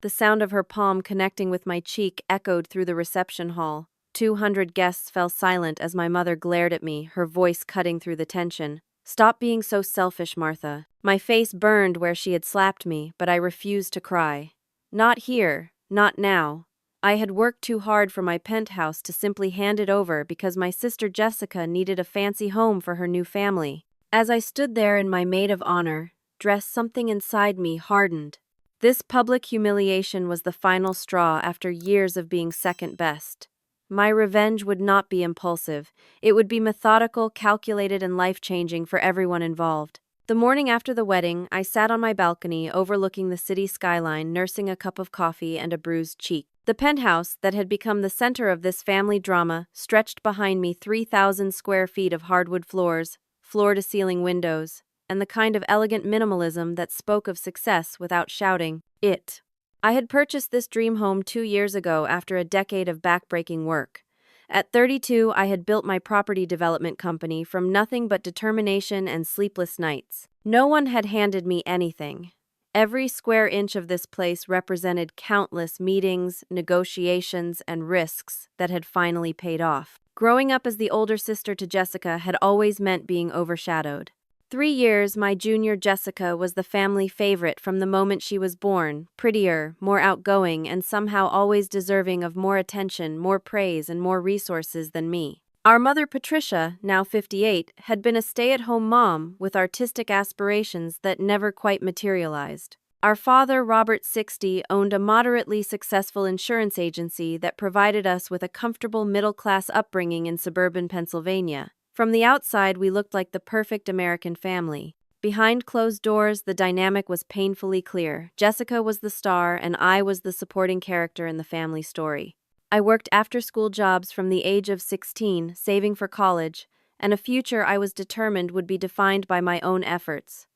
The sound of her palm connecting with my cheek echoed through the reception hall. 200 guests fell silent as my mother glared at me, her voice cutting through the tension. "Stop being so selfish, Martha." My face burned where she had slapped me, but I refused to cry. Not here, not now. I had worked too hard for my penthouse to simply hand it over because my sister Jessica needed a fancy home for her new family. As I stood there in my maid of honor dress, something inside me hardened. This public humiliation was the final straw after years of being second best. My revenge would not be impulsive. It would be methodical, calculated, and life-changing for everyone involved. The morning after the wedding, I sat on my balcony overlooking the city skyline, nursing a cup of coffee and a bruised cheek. The penthouse, that had become the center of this family drama, stretched behind me, 3,000 square feet of hardwood floors, floor-to-ceiling windows, and the kind of elegant minimalism that spoke of success without shouting it. I had purchased this dream home 2 years ago after a decade of backbreaking work. At 32, I had built my property development company from nothing but determination and sleepless nights. No one had handed me anything. Every square inch of this place represented countless meetings, negotiations, and risks that had finally paid off. Growing up as the older sister to Jessica had always meant being overshadowed. 3 years, my junior Jessica was the family favorite from the moment she was born, prettier, more outgoing, and somehow always deserving of more attention, more praise, and more resources than me. Our mother Patricia, now 58, had been a stay-at-home mom with artistic aspirations that never quite materialized. Our father, Robert, 60, owned a moderately successful insurance agency that provided us with a comfortable middle-class upbringing in suburban Pennsylvania. From the outside, we looked like the perfect American family. Behind closed doors, the dynamic was painfully clear. Jessica was the star, and I was the supporting character in the family story. I worked after-school jobs from the age of 16, saving for college, and a future I was determined would be defined by my own efforts.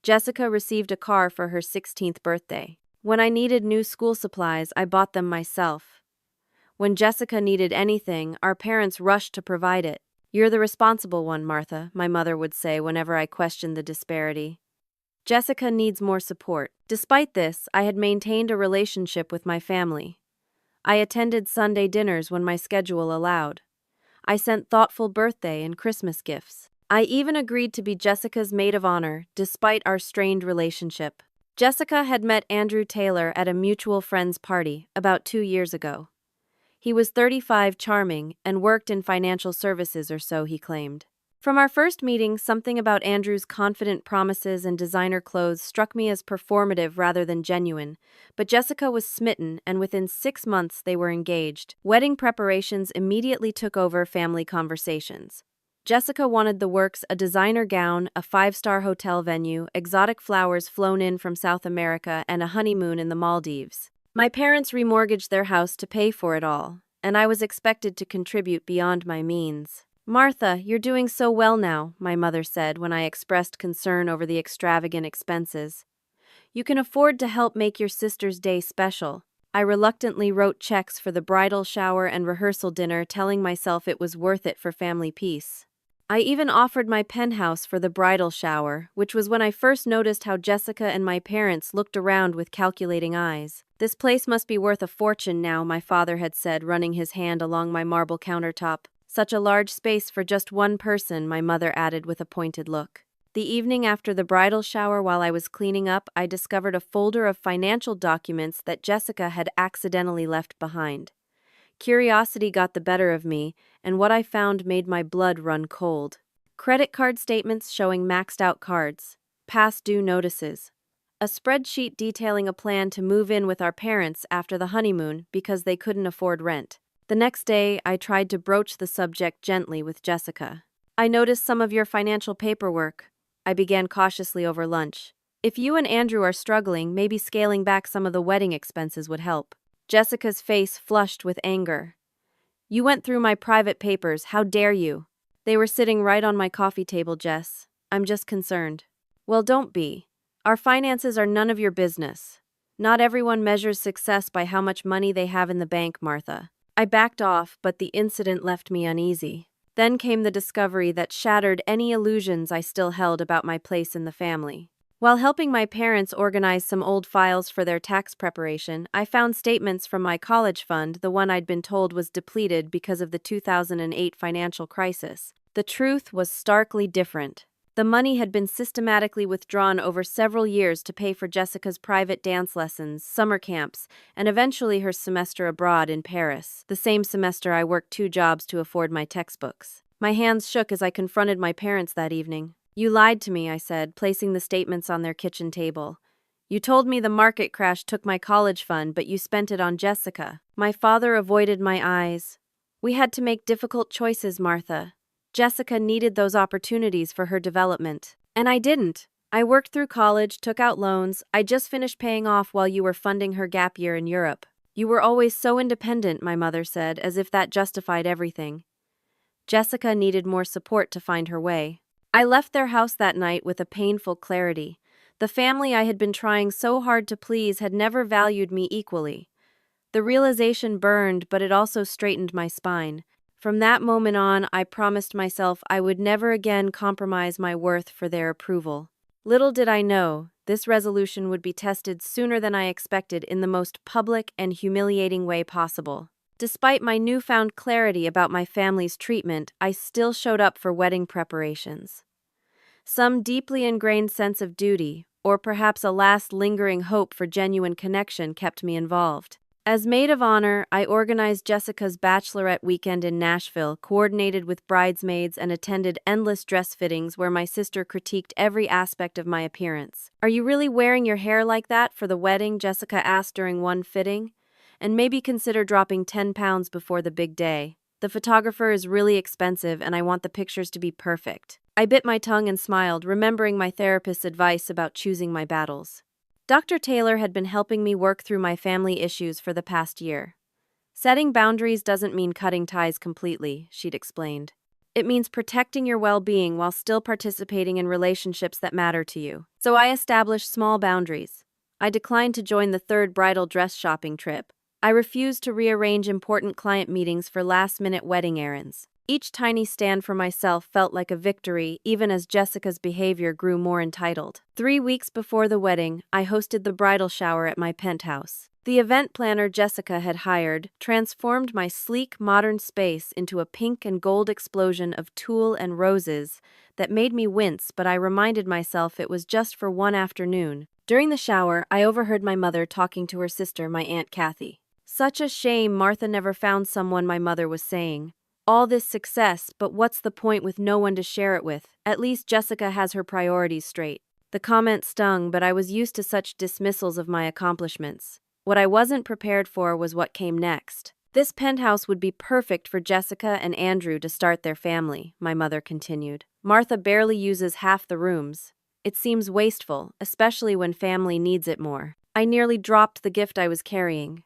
Jessica received a car for her 16th birthday. When I needed new school supplies, I bought them myself. When Jessica needed anything, our parents rushed to provide it. "You're the responsible one, Martha," my mother would say whenever I questioned the disparity. "Jessica needs more support." Despite this, I had maintained a relationship with my family. I attended Sunday dinners when my schedule allowed. I sent thoughtful birthday and Christmas gifts. I even agreed to be Jessica's maid of honor, despite our strained relationship. Jessica had met Andrew Taylor at a mutual friend's party about 2 years ago. He was 35, charming, and worked in financial services, or so he claimed. From our first meeting, something about Andrew's confident promises and designer clothes struck me as performative rather than genuine, but Jessica was smitten, and within 6 months they were engaged. Wedding preparations immediately took over family conversations. Jessica wanted the works: a designer gown, a 5-star hotel venue, exotic flowers flown in from South America, and a honeymoon in the Maldives. My parents remortgaged their house to pay for it all, and I was expected to contribute beyond my means. "Martha, you're doing so well now," my mother said when I expressed concern over the extravagant expenses. "You can afford to help make your sister's day special." I reluctantly wrote checks for the bridal shower and rehearsal dinner, telling myself it was worth it for family peace. I even offered my penthouse for the bridal shower, which was when I first noticed how Jessica and my parents looked around with calculating eyes. "This place must be worth a fortune now," my father had said, running his hand along my marble countertop. "Such a large space for just one person," my mother added with a pointed look. The evening after the bridal shower, while I was cleaning up, I discovered a folder of financial documents that Jessica had accidentally left behind. Curiosity got the better of me, and what I found made my blood run cold. Credit card statements showing maxed-out cards, past due notices, a spreadsheet detailing a plan to move in with our parents after the honeymoon because they couldn't afford rent. The next day, I tried to broach the subject gently with Jessica. "I noticed some of your financial paperwork," I began cautiously over lunch. "If you and Andrew are struggling, maybe scaling back some of the wedding expenses would help." Jessica's face flushed with anger. "You went through my private papers, how dare you?" "They were sitting right on my coffee table, Jess. I'm just concerned." "Well, don't be. Our finances are none of your business. Not everyone measures success by how much money they have in the bank, Martha." I backed off, but the incident left me uneasy. Then came the discovery that shattered any illusions I still held about my place in the family. While helping my parents organize some old files for their tax preparation, I found statements from my college fund, the one I'd been told was depleted because of the 2008 financial crisis. The truth was starkly different. The money had been systematically withdrawn over several years to pay for Jessica's private dance lessons, summer camps, and eventually her semester abroad in Paris. The same semester I worked 2 jobs to afford my textbooks. My hands shook as I confronted my parents that evening. "You lied to me," I said, placing the statements on their kitchen table. "You told me the market crash took my college fund, but you spent it on Jessica." My father avoided my eyes. "We had to make difficult choices, Martha. Jessica needed those opportunities for her development. And I didn't. I worked through college, took out loans. I just finished paying off while you were funding her gap year in Europe. You were always so independent," my mother said, as if that justified everything. Jessica needed more support to find her way. I left their house that night with a painful clarity. The family I had been trying so hard to please had never valued me equally. The realization burned, but it also straightened my spine. From that moment on, I promised myself I would never again compromise my worth for their approval. Little did I know, this resolution would be tested sooner than I expected in the most public and humiliating way possible. Despite my newfound clarity about my family's treatment, I still showed up for wedding preparations. Some deeply ingrained sense of duty, or perhaps a last lingering hope for genuine connection, kept me involved. As maid of honor, I organized Jessica's bachelorette weekend in Nashville, coordinated with bridesmaids, and attended endless dress fittings where my sister critiqued every aspect of my appearance. "Are you really wearing your hair like that for the wedding?" Jessica asked during one fitting. "And maybe consider dropping 10 pounds before the big day. The photographer is really expensive and I want the pictures to be perfect." I bit my tongue and smiled, remembering my therapist's advice about choosing my battles. Dr. Taylor had been helping me work through my family issues for the past year. "Setting boundaries doesn't mean cutting ties completely," she'd explained. "It means protecting your well-being while still participating in relationships that matter to you." So I established small boundaries. I declined to join the third bridal dress shopping trip. I refused to rearrange important client meetings for last-minute wedding errands. Each tiny stand for myself felt like a victory, even as Jessica's behavior grew more entitled. 3 weeks before the wedding, I hosted the bridal shower at my penthouse. The event planner Jessica had hired transformed my sleek, modern space into a pink and gold explosion of tulle and roses that made me wince, but I reminded myself it was just for one afternoon. During the shower, I overheard my mother talking to her sister, my Aunt Kathy. "Such a shame Martha never found someone," my mother was saying. "All this success, but what's the point with no one to share it with? At least Jessica has her priorities straight." The comment stung, but I was used to such dismissals of my accomplishments. What I wasn't prepared for was what came next. "This penthouse would be perfect for Jessica and Andrew to start their family," my mother continued. "Martha barely uses half the rooms. It seems wasteful, especially when family needs it more." I nearly dropped the gift I was carrying.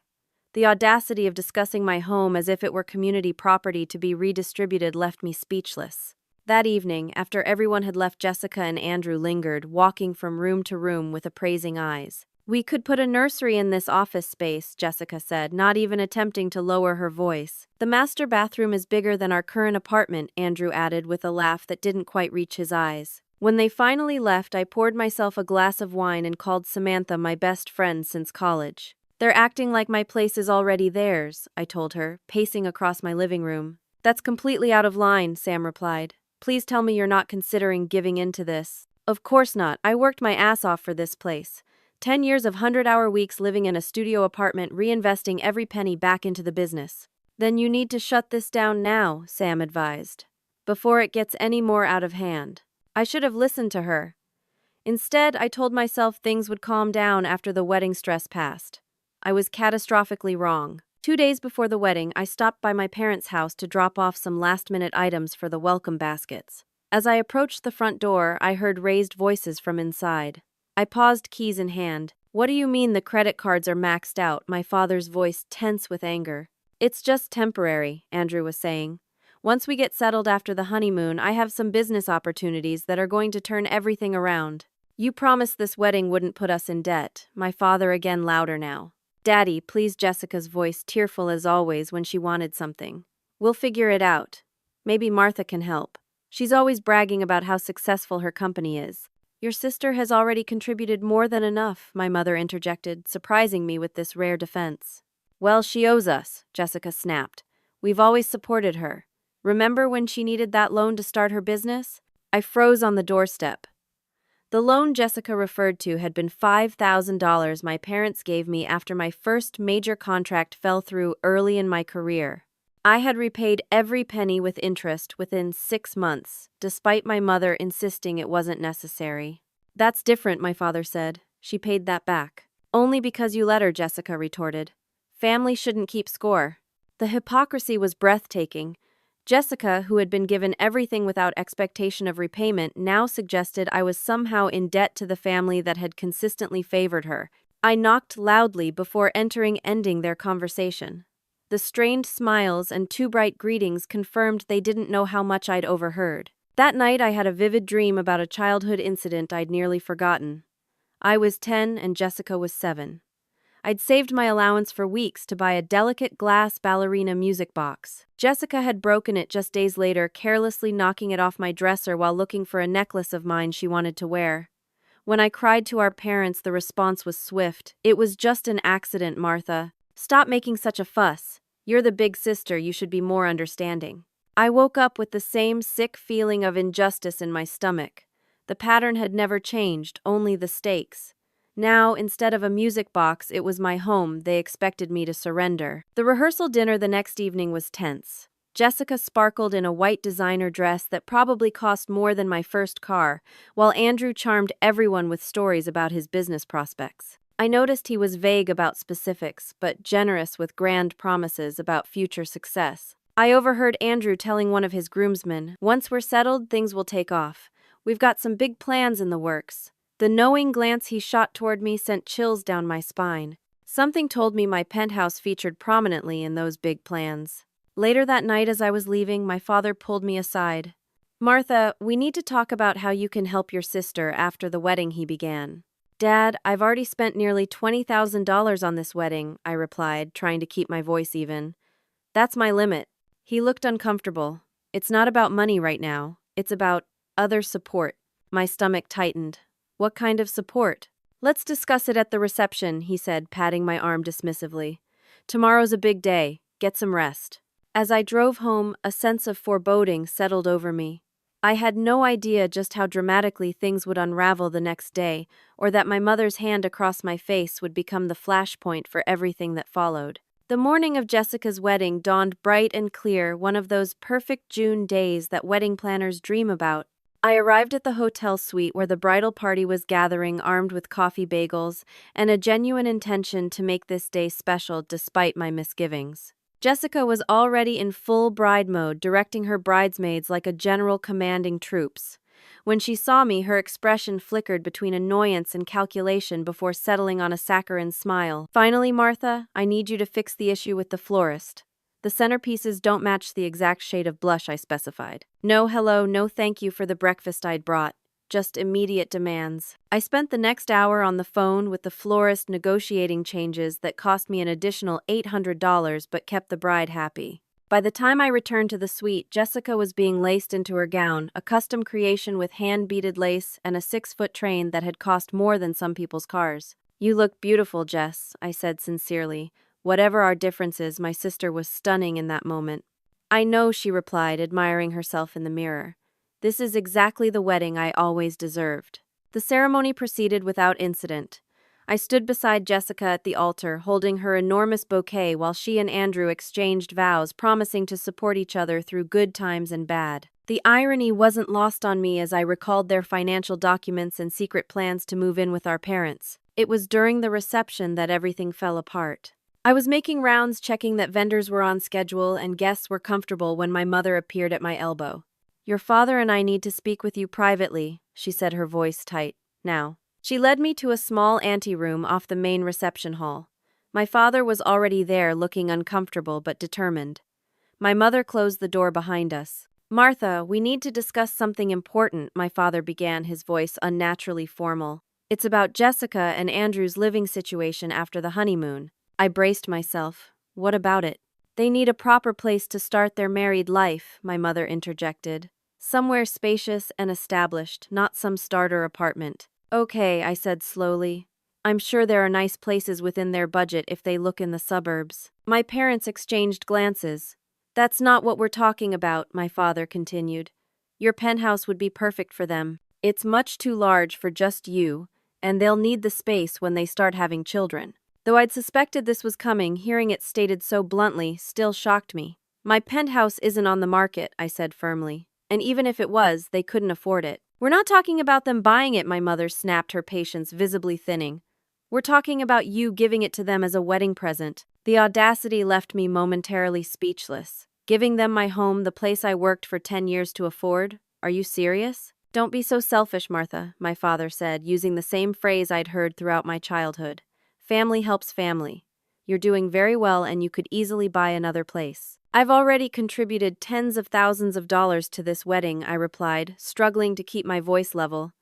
The audacity of discussing my home as if it were community property to be redistributed left me speechless. That evening, after everyone had left, Jessica and Andrew lingered, walking from room to room with appraising eyes. "We could put a nursery in this office space," Jessica said, not even attempting to lower her voice. "The master bathroom is bigger than our current apartment," Andrew added with a laugh that didn't quite reach his eyes. When they finally left, I poured myself a glass of wine and called Samantha my best friend since college. "They're acting like my place is already theirs," I told her, pacing across my living room. "That's completely out of line," Sam replied. "Please tell me you're not considering giving in to this." "Of course not. I worked my ass off for this place. 10 years of 100-hour weeks living in a studio apartment, reinvesting every penny back into the business." "Then you need to shut this down now," Sam advised, "before it gets any more out of hand." I should have listened to her. Instead, I told myself things would calm down after the wedding stress passed. I was catastrophically wrong. 2 days before the wedding, I stopped by my parents' house to drop off some last-minute items for the welcome baskets. As I approached the front door, I heard raised voices from inside. I paused, keys in hand. "What do you mean the credit cards are maxed out?" My father's voice tense with anger. "It's just temporary," Andrew was saying. "Once we get settled after the honeymoon, I have some business opportunities that are going to turn everything around." "You promised this wedding wouldn't put us in debt." My father again louder now. "Daddy, please," Jessica's voice tearful as always when she wanted something. "We'll figure it out. Maybe Martha can help. She's always bragging about how successful her company is." Your sister has already contributed more than enough, my mother interjected, surprising me with this rare defense. Well, she owes us, Jessica snapped. We've always supported her. Remember when she needed that loan to start her business? I froze on the doorstep. The loan Jessica referred to had been $5,000 my parents gave me after my first major contract fell through early in my career. I had repaid every penny with interest within 6 months, despite my mother insisting it wasn't necessary. That's different, my father said. She paid that back. Only because you let her, Jessica retorted. Family shouldn't keep score. The hypocrisy was breathtaking. Jessica, who had been given everything without expectation of repayment, now suggested I was somehow in debt to the family that had consistently favored her. I knocked loudly before ending their conversation. The strained smiles and too bright greetings confirmed they didn't know how much I'd overheard. That night I had a vivid dream about a childhood incident I'd nearly forgotten. I was 10 and Jessica was 7. I'd saved my allowance for weeks to buy a delicate glass ballerina music box. Jessica had broken it just days later, carelessly knocking it off my dresser while looking for a necklace of mine she wanted to wear. When I cried to our parents, the response was swift. It was just an accident, Martha. Stop making such a fuss. You're the big sister, you should be more understanding. I woke up with the same sick feeling of injustice in my stomach. The pattern had never changed, only the stakes. Now, instead of a music box, it was my home they expected me to surrender. The rehearsal dinner the next evening was tense. Jessica sparkled in a white designer dress that probably cost more than my first car, while Andrew charmed everyone with stories about his business prospects. I noticed he was vague about specifics, but generous with grand promises about future success. I overheard Andrew telling one of his groomsmen, "Once we're settled, things will take off. We've got some big plans in the works." The knowing glance he shot toward me sent chills down my spine. Something told me my penthouse featured prominently in those big plans. Later that night as I was leaving, my father pulled me aside. "Martha, we need to talk about how you can help your sister after the wedding," he began. "Dad, I've already spent nearly $20,000 on this wedding," I replied, trying to keep my voice even. "That's my limit." He looked uncomfortable. "It's not about money right now. It's about other support." My stomach tightened. "What kind of support?" "Let's discuss it at the reception," he said, patting my arm dismissively. "Tomorrow's a big day. Get some rest." As I drove home, a sense of foreboding settled over me. I had no idea just how dramatically things would unravel the next day, or that my mother's hand across my face would become the flashpoint for everything that followed. The morning of Jessica's wedding dawned bright and clear, one of those perfect June days that wedding planners dream about. I arrived at the hotel suite where the bridal party was gathering, armed with coffee bagels and a genuine intention to make this day special despite my misgivings. Jessica was already in full bride mode, directing her bridesmaids like a general commanding troops. When she saw me, her expression flickered between annoyance and calculation before settling on a saccharine smile. "Finally, Martha, I need you to fix the issue with the florist. The centerpieces don't match the exact shade of blush I specified. No hello, no thank you for the breakfast I'd brought. Just immediate demands." I spent the next hour on the phone with the florist negotiating changes that cost me an additional $800 but kept the bride happy. By the time I returned to the suite, Jessica was being laced into her gown, a custom creation with hand-beaded lace and a 6-foot train that had cost more than some people's cars. "You look beautiful, Jess," I said sincerely. Whatever our differences, my sister was stunning in that moment. "I know," she replied, admiring herself in the mirror. "This is exactly the wedding I always deserved." The ceremony proceeded without incident. I stood beside Jessica at the altar, holding her enormous bouquet while she and Andrew exchanged vows, promising to support each other through good times and bad. The irony wasn't lost on me as I recalled their financial documents and secret plans to move in with our parents. It was during the reception that everything fell apart. I was making rounds, checking that vendors were on schedule and guests were comfortable when my mother appeared at my elbow. "Your father and I need to speak with you privately," she said, her voice tight. "Now." She led me to a small anteroom off the main reception hall. My father was already there, looking uncomfortable but determined. My mother closed the door behind us. "Martha, we need to discuss something important," my father began, his voice unnaturally formal. "It's about Jessica and Andrew's living situation after the honeymoon." I braced myself. "What about it?" "They need a proper place to start their married life," my mother interjected. Somewhere spacious and established, not some starter apartment. Okay, I said slowly. I'm sure there are nice places within their budget if they look in the suburbs. My parents exchanged glances. That's not what we're talking about, my father continued. Your penthouse would be perfect for them. It's much too large for just you, and they'll need the space when they start having children. Though I'd suspected this was coming, hearing it stated so bluntly still shocked me. My penthouse isn't on the market, I said firmly. And even if it was, they couldn't afford it. We're not talking about them buying it, my mother snapped, her patience visibly thinning. We're talking about you giving it to them as a wedding present. The audacity left me momentarily speechless. Giving them my home, the place I worked for 10 years to afford? Are you serious? Don't be so selfish, Martha, my father said, using the same phrase I'd heard throughout my childhood. Family helps family. You're doing very well and you could easily buy another place. I've already contributed tens of thousands of dollars to this wedding, I replied, struggling to keep my voice level.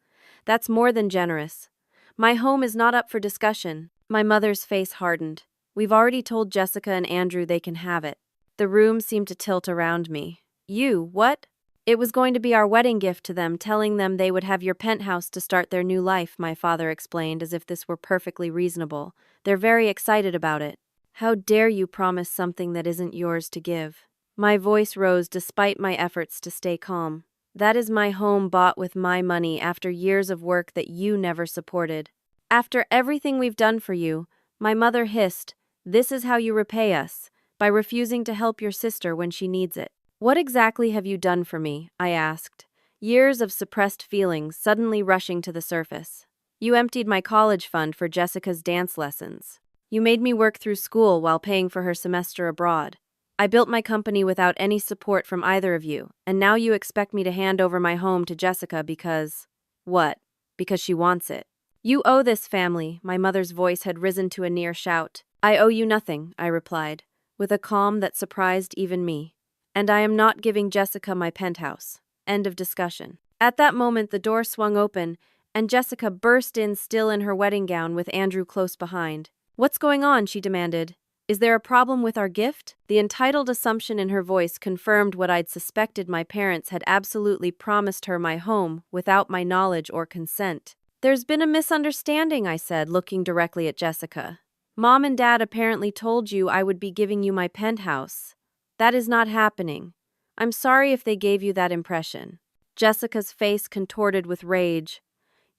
That's more than generous. My home is not up for discussion. My mother's face hardened. We've already told Jessica and Andrew they can have it. The room seemed to tilt around me. You, what? It was going to be our wedding gift to them, telling them they would have your penthouse to start their new life, my father explained as if this were perfectly reasonable. They're very excited about it. How dare you promise something that isn't yours to give? My voice rose despite my efforts to stay calm. That is my home bought with my money after years of work that you never supported. After everything we've done for you, my mother hissed, this is how you repay us, by refusing to help your sister when she needs it. What exactly have you done for me? I asked, years of suppressed feelings suddenly rushing to the surface. You emptied my college fund for Jessica's dance lessons. You made me work through school while paying for her semester abroad. I built my company without any support from either of you, and now you expect me to hand over my home to Jessica because… what? Because she wants it. You owe this family, my mother's voice had risen to a near shout. I owe you nothing, I replied, with a calm that surprised even me. And I am not giving Jessica my penthouse. End of discussion. At that moment, the door swung open, and Jessica burst in still in her wedding gown with Andrew close behind. What's going on? She demanded. Is there a problem with our gift? The entitled assumption in her voice confirmed what I'd suspected. My parents had absolutely promised her my home without my knowledge or consent. There's been a misunderstanding, I said, looking directly at Jessica. Mom and Dad apparently told you I would be giving you my penthouse. That is not happening. I'm sorry if they gave you that impression. Jessica's face contorted with rage.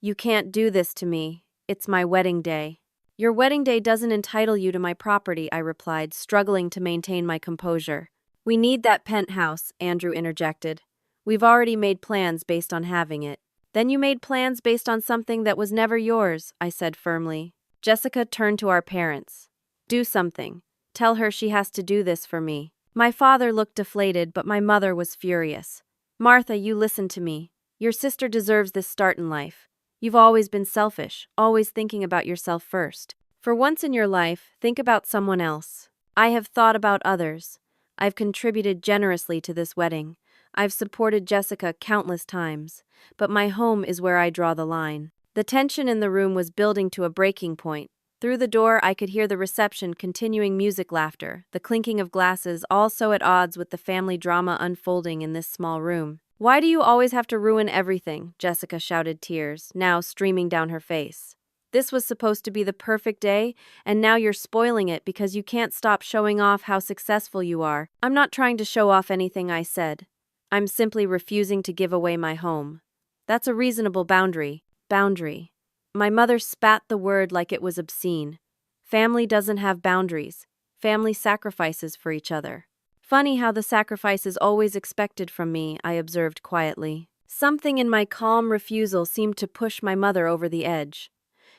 You can't do this to me. It's my wedding day. Your wedding day doesn't entitle you to my property, I replied, struggling to maintain my composure. We need that penthouse, Andrew interjected. We've already made plans based on having it. Then you made plans based on something that was never yours, I said firmly. Jessica turned to our parents. Do something. Tell her she has to do this for me. My father looked deflated, but my mother was furious. Martha, you listen to me. Your sister deserves this start in life. You've always been selfish, always thinking about yourself first. For once in your life, think about someone else. I have thought about others. I've contributed generously to this wedding. I've supported Jessica countless times. But my home is where I draw the line. The tension in the room was building to a breaking point. Through the door, I could hear the reception continuing music, laughter, the clinking of glasses, all so at odds with the family drama unfolding in this small room. Why do you always have to ruin everything? Jessica shouted, tears now streaming down her face. This was supposed to be the perfect day, and now you're spoiling it because you can't stop showing off how successful you are. I'm not trying to show off anything, I said. I'm simply refusing to give away my home. That's a reasonable boundary. Boundary. My mother spat the word like it was obscene. Family doesn't have boundaries. Family sacrifices for each other. Funny how the sacrifice is always expected from me, I observed quietly. Something in my calm refusal seemed to push my mother over the edge.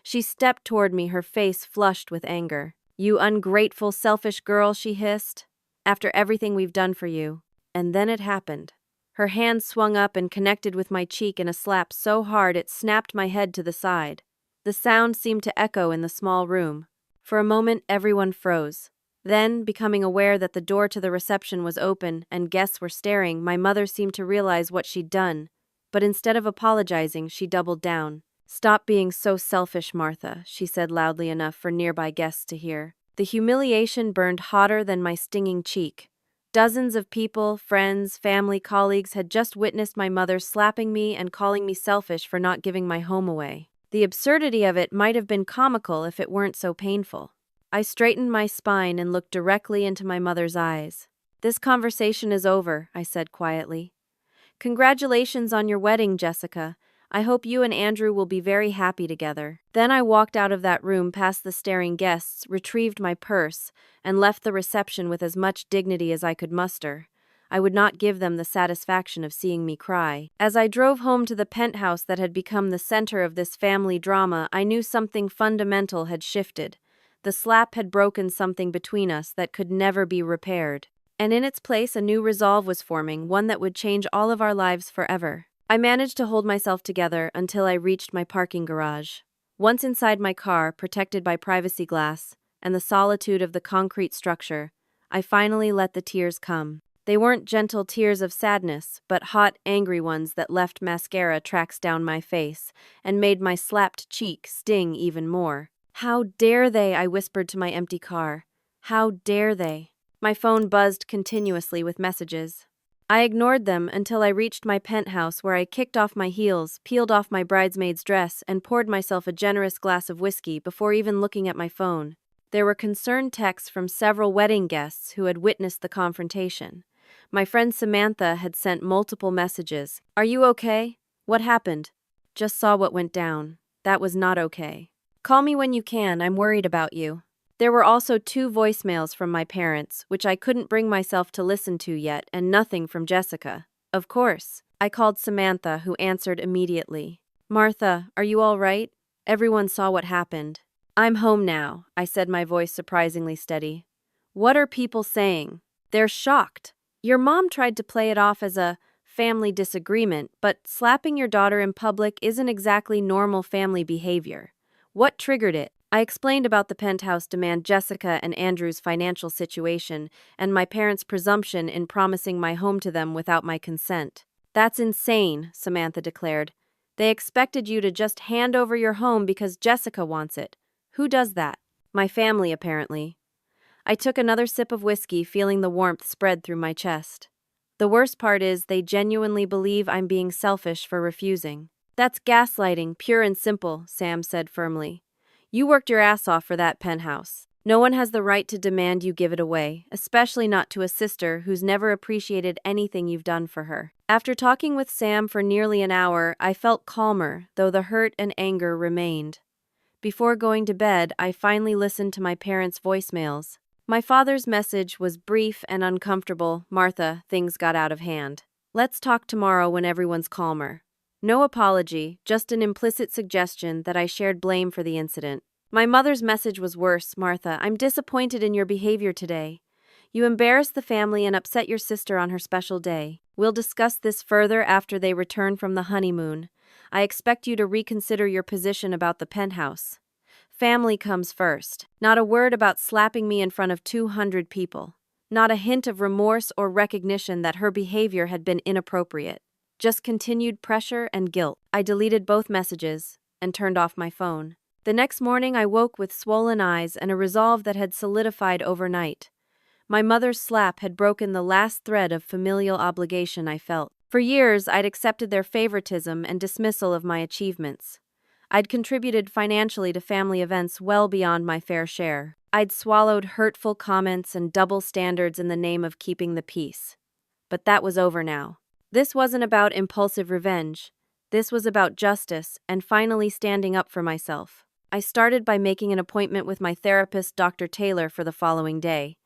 She stepped toward me, her face flushed with anger. You ungrateful, selfish girl, she hissed. After everything we've done for you. And then it happened. Her hand swung up and connected with my cheek in a slap so hard it snapped my head to the side. The sound seemed to echo in the small room. For a moment, everyone froze. Then, becoming aware that the door to the reception was open and guests were staring, my mother seemed to realize what she'd done. But instead of apologizing, she doubled down. Stop being so selfish, Martha, she said loudly enough for nearby guests to hear. The humiliation burned hotter than my stinging cheek. Dozens of people, friends, family, colleagues had just witnessed my mother slapping me and calling me selfish for not giving my home away. The absurdity of it might have been comical if it weren't so painful. I straightened my spine and looked directly into my mother's eyes. "This conversation is over," I said quietly. "Congratulations on your wedding, Jessica. I hope you and Andrew will be very happy together." Then I walked out of that room past the staring guests, retrieved my purse, and left the reception with as much dignity as I could muster. I would not give them the satisfaction of seeing me cry. As I drove home to the penthouse that had become the center of this family drama, I knew something fundamental had shifted. The slap had broken something between us that could never be repaired. And in its place, a new resolve was forming, one that would change all of our lives forever. I managed to hold myself together until I reached my parking garage. Once inside my car, protected by privacy glass, and the solitude of the concrete structure, I finally let the tears come. They weren't gentle tears of sadness, but hot, angry ones that left mascara tracks down my face and made my slapped cheek sting even more. "How dare they?" I whispered to my empty car. "How dare they?" My phone buzzed continuously with messages. I ignored them until I reached my penthouse, where I kicked off my heels, peeled off my bridesmaid's dress, and poured myself a generous glass of whiskey before even looking at my phone. There were concerned texts from several wedding guests who had witnessed the confrontation. My friend Samantha had sent multiple messages. "Are you okay? What happened? Just saw what went down. That was not okay. Call me when you can, I'm worried about you." There were also 2 voicemails from my parents, which I couldn't bring myself to listen to yet, and nothing from Jessica. Of course. I called Samantha, who answered immediately. "Martha, are you all right? Everyone saw what happened." "I'm home now," I said, my voice surprisingly steady. "What are people saying?" "They're shocked. Your mom tried to play it off as a family disagreement, but slapping your daughter in public isn't exactly normal family behavior. What triggered it?" I explained about the penthouse demand, Jessica and Andrew's financial situation, and my parents' presumption in promising my home to them without my consent. "That's insane," Samantha declared. "They expected you to just hand over your home because Jessica wants it. Who does that?" "My family, apparently." I took another sip of whiskey, feeling the warmth spread through my chest. "The worst part is they genuinely believe I'm being selfish for refusing." "That's gaslighting, pure and simple," Sam said firmly. "You worked your ass off for that penthouse. No one has the right to demand you give it away, especially not to a sister who's never appreciated anything you've done for her." After talking with Sam for nearly an hour, I felt calmer, though the hurt and anger remained. Before going to bed, I finally listened to my parents' voicemails. My father's message was brief and uncomfortable. "Martha, things got out of hand. Let's talk tomorrow when everyone's calmer." No apology, just an implicit suggestion that I shared blame for the incident. My mother's message was worse. "Martha, I'm disappointed in your behavior today. You embarrassed the family and upset your sister on her special day. We'll discuss this further after they return from the honeymoon. I expect you to reconsider your position about the penthouse. Family comes first." Not a word about slapping me in front of 200 people. Not a hint of remorse or recognition that her behavior had been inappropriate. Just continued pressure and guilt. I deleted both messages and turned off my phone. The next morning, I woke with swollen eyes and a resolve that had solidified overnight. My mother's slap had broken the last thread of familial obligation I felt. For years, I'd accepted their favoritism and dismissal of my achievements. I'd contributed financially to family events well beyond my fair share. I'd swallowed hurtful comments and double standards in the name of keeping the peace. But that was over now. This wasn't about impulsive revenge. This was about justice and finally standing up for myself. I started by making an appointment with my therapist, Dr. Taylor, for the following day.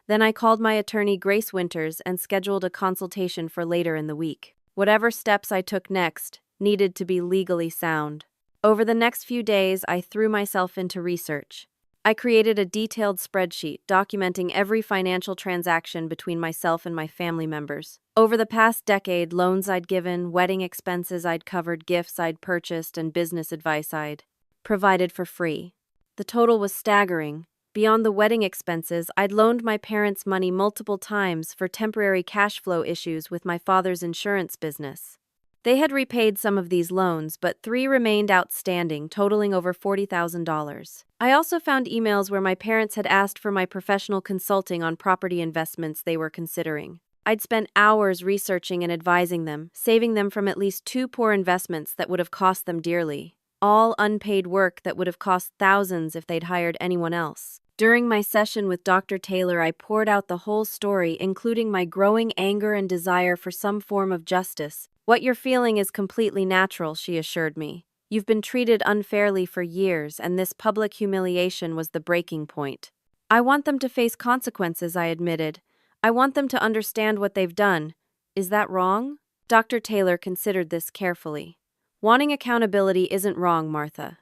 Then I called my attorney, Grace Winters, and scheduled a consultation for later in the week. Whatever steps I took next needed to be legally sound. Over the next few days, I threw myself into research. I created a detailed spreadsheet documenting every financial transaction between myself and my family members. Over the past decade, loans I'd given, wedding expenses I'd covered, gifts I'd purchased, and business advice I'd provided for free. The total was staggering. Beyond the wedding expenses, I'd loaned my parents money multiple times for temporary cash flow issues with my father's insurance business. They had repaid some of these loans, but 3 remained outstanding, totaling over $40,000. I also found emails where my parents had asked for my professional consulting on property investments they were considering. I'd spent hours researching and advising them, saving them from at least 2 poor investments that would have cost them dearly. All unpaid work that would have cost thousands if they'd hired anyone else. During my session with Dr. Taylor, I poured out the whole story, including my growing anger and desire for some form of justice. "What you're feeling is completely natural," she assured me. "You've been treated unfairly for years, and this public humiliation was the breaking point." "I want them to face consequences," I admitted. "I want them to understand what they've done. Is that wrong?" Dr. Taylor considered this carefully. "Wanting accountability isn't wrong, Martha.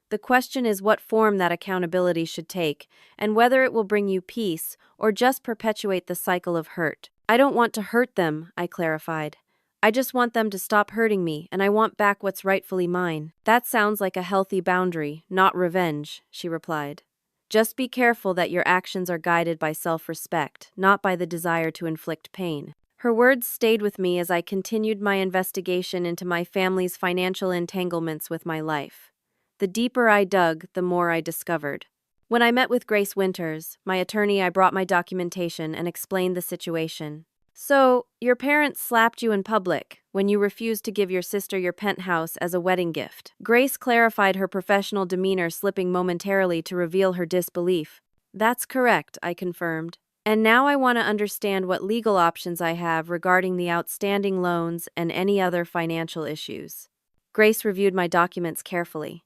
The question is what form that accountability should take, and whether it will bring you peace or just perpetuate the cycle of hurt." "I don't want to hurt them," I clarified. "I just want them to stop hurting me, and I want back what's rightfully mine." "That sounds like a healthy boundary, not revenge," she replied. "Just be careful that your actions are guided by self-respect, not by the desire to inflict pain." Her words stayed with me as I continued my investigation into my family's financial entanglements with my life. The deeper I dug, the more I discovered. When I met with Grace Winters, my attorney, I brought my documentation and explained the situation. "So, your parents slapped you in public when you refused to give your sister your penthouse as a wedding gift." Grace clarified, her professional demeanor slipping momentarily to reveal her disbelief. "That's correct," I confirmed. "And now I want to understand what legal options I have regarding the outstanding loans and any other financial issues." Grace reviewed my documents carefully.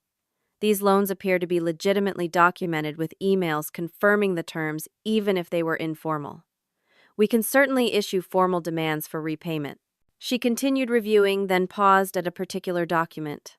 These loans appear to be legitimately documented with emails confirming the terms, even if they were informal. "We can certainly issue formal demands for repayment." She continued reviewing, then paused at a particular document.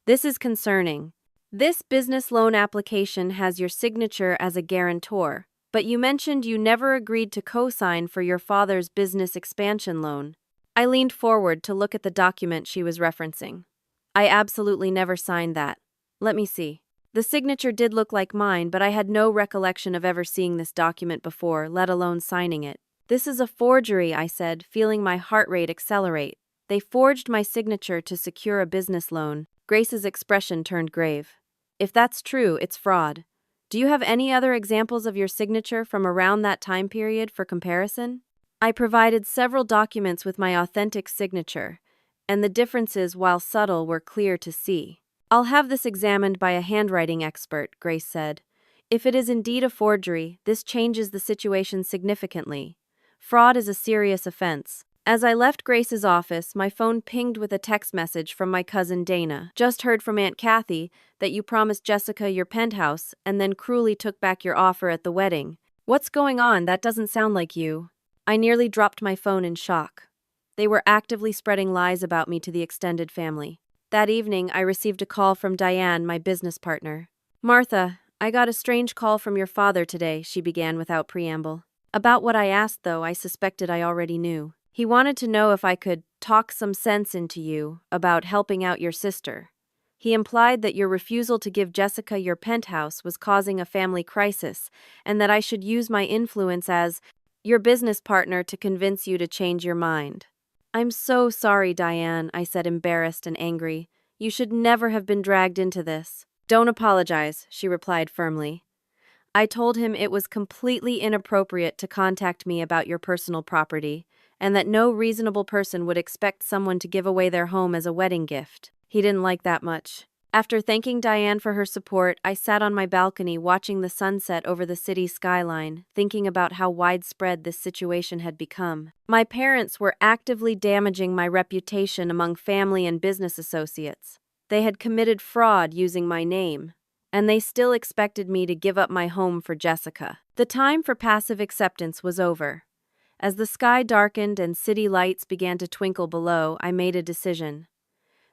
"This is concerning. This business loan application has your signature as a guarantor, but you mentioned you never agreed to co-sign for your father's business expansion loan." I leaned forward to look at the document she was referencing. "I absolutely never signed that. Let me see." The signature did look like mine, but I had no recollection of ever seeing this document before, let alone signing it. "This is a forgery," I said, feeling my heart rate accelerate. "They forged my signature to secure a business loan." Grace's expression turned grave. "If that's true, it's fraud. Do you have any other examples of your signature from around that time period for comparison?" I provided several documents with my authentic signature, and the differences, while subtle, were clear to see. "I'll have this examined by a handwriting expert," Grace said. "If it is indeed a forgery, this changes the situation significantly. Fraud is a serious offense." As I left Grace's office, my phone pinged with a text message from my cousin Dana. "Just heard from Aunt Kathy that you promised Jessica your penthouse and then cruelly took back your offer at the wedding. What's going on? That doesn't sound like you." I nearly dropped my phone in shock. They were actively spreading lies about me to the extended family. That evening, I received a call from Diane, my business partner. "Martha, I got a strange call from your father today," she began without preamble. About what I asked, though, I suspected I already knew. "He wanted to know if I could talk some sense into you about helping out your sister. He implied that your refusal to give Jessica your penthouse was causing a family crisis, and that I should use my influence as your business partner to convince you to change your mind." "I'm so sorry, Diane," I said, embarrassed and angry. "You should never have been dragged into this." "Don't apologize," she replied firmly. "I told him it was completely inappropriate to contact me about your personal property, and that no reasonable person would expect someone to give away their home as a wedding gift." He didn't like that much. After thanking Diane for her support, I sat on my balcony watching the sunset over the city skyline, thinking about how widespread this situation had become. My parents were actively damaging my reputation among family and business associates. They had committed fraud using my name, and they still expected me to give up my home for Jessica. The time for passive acceptance was over. As the sky darkened and city lights began to twinkle below, I made a decision.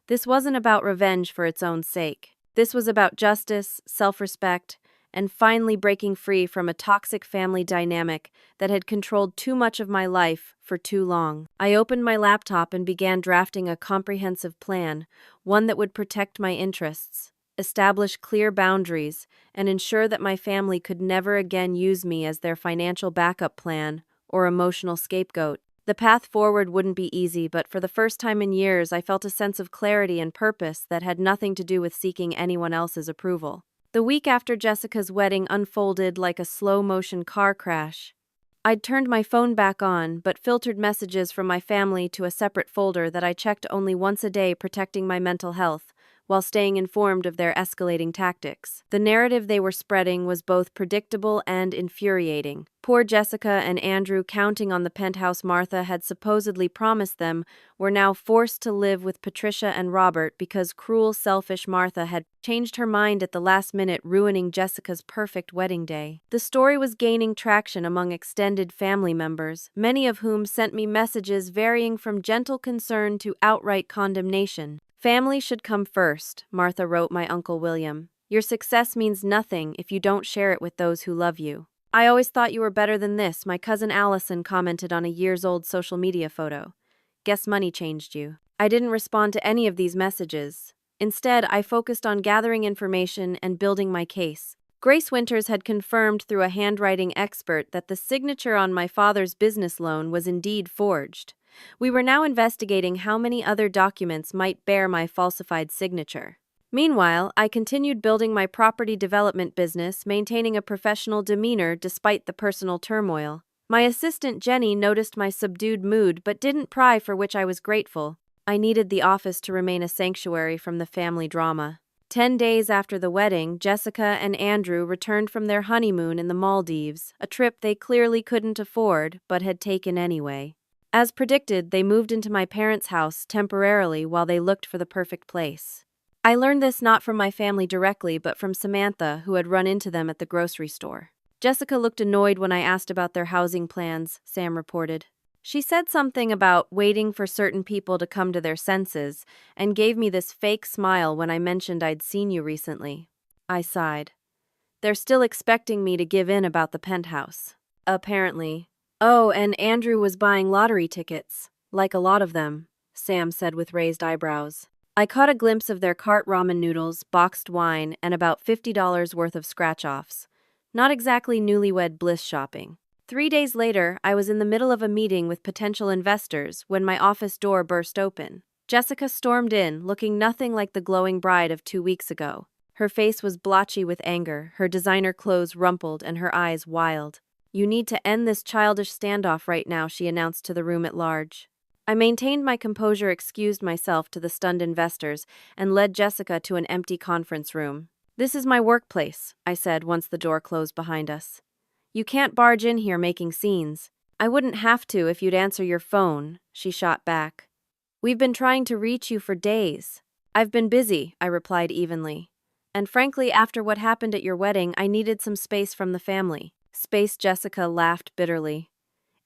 This wasn't about revenge for its own sake. This was about justice, self-respect, and finally breaking free from a toxic family dynamic that had controlled too much of my life for too long. I opened my laptop and began drafting a comprehensive plan, one that would protect my interests, establish clear boundaries, and ensure that my family could never again use me as their financial backup plan or emotional scapegoat. The path forward wouldn't be easy, but for the first time in years, I felt a sense of clarity and purpose that had nothing to do with seeking anyone else's approval. The week after Jessica's wedding unfolded like a slow-motion car crash. I'd turned my phone back on, but filtered messages from my family to a separate folder that I checked only once a day, protecting my mental health, while staying informed of their escalating tactics. The narrative they were spreading was both predictable and infuriating. Poor Jessica and Andrew, counting on the penthouse Martha had supposedly promised them, were now forced to live with Patricia and Robert because cruel, selfish Martha had changed her mind at the last minute, ruining Jessica's perfect wedding day. The story was gaining traction among extended family members, many of whom sent me messages varying from gentle concern to outright condemnation. "Family should come first," Martha wrote my Uncle William. "Your success means nothing if you don't share it with those who love you." "I always thought you were better than this," my cousin Allison commented on a years-old social media photo. "Guess money changed you." I didn't respond to any of these messages. Instead, I focused on gathering information and building my case. Grace Winters had confirmed through a handwriting expert that the signature on my father's business loan was indeed forged. We were now investigating how many other documents might bear my falsified signature. Meanwhile, I continued building my property development business, maintaining a professional demeanor despite the personal turmoil. My assistant Jenny noticed my subdued mood but didn't pry, for which I was grateful. I needed the office to remain a sanctuary from the family drama. 10 days after the wedding, Jessica and Andrew returned from their honeymoon in the Maldives, a trip they clearly couldn't afford but had taken anyway. As predicted, they moved into my parents' house temporarily while they looked for the perfect place. I learned this not from my family directly, but from Samantha, who had run into them at the grocery store. "Jessica looked annoyed when I asked about their housing plans," Sam reported. "She said something about waiting for certain people to come to their senses, and gave me this fake smile when I mentioned I'd seen you recently." I sighed. "They're still expecting me to give in about the penthouse. Apparently. Oh, and Andrew was buying lottery tickets. Like a lot of them," Sam said with raised eyebrows. I caught a glimpse of their cart ramen noodles, boxed wine, and about $50 worth of scratch-offs. Not exactly newlywed bliss shopping. 3 days later, I was in the middle of a meeting with potential investors when my office door burst open. Jessica stormed in, looking nothing like the glowing bride of 2 weeks ago. Her face was blotchy with anger, her designer clothes rumpled, and her eyes wild. "You need to end this childish standoff right now," she announced to the room at large. I maintained my composure, excused myself to the stunned investors, and led Jessica to an empty conference room. "This is my workplace," I said once the door closed behind us. "You can't barge in here making scenes." "I wouldn't have to if you'd answer your phone," she shot back. "We've been trying to reach you for days." "I've been busy," I replied evenly. "And frankly, after what happened at your wedding, I needed some space from the family." Space, Jessica laughed bitterly.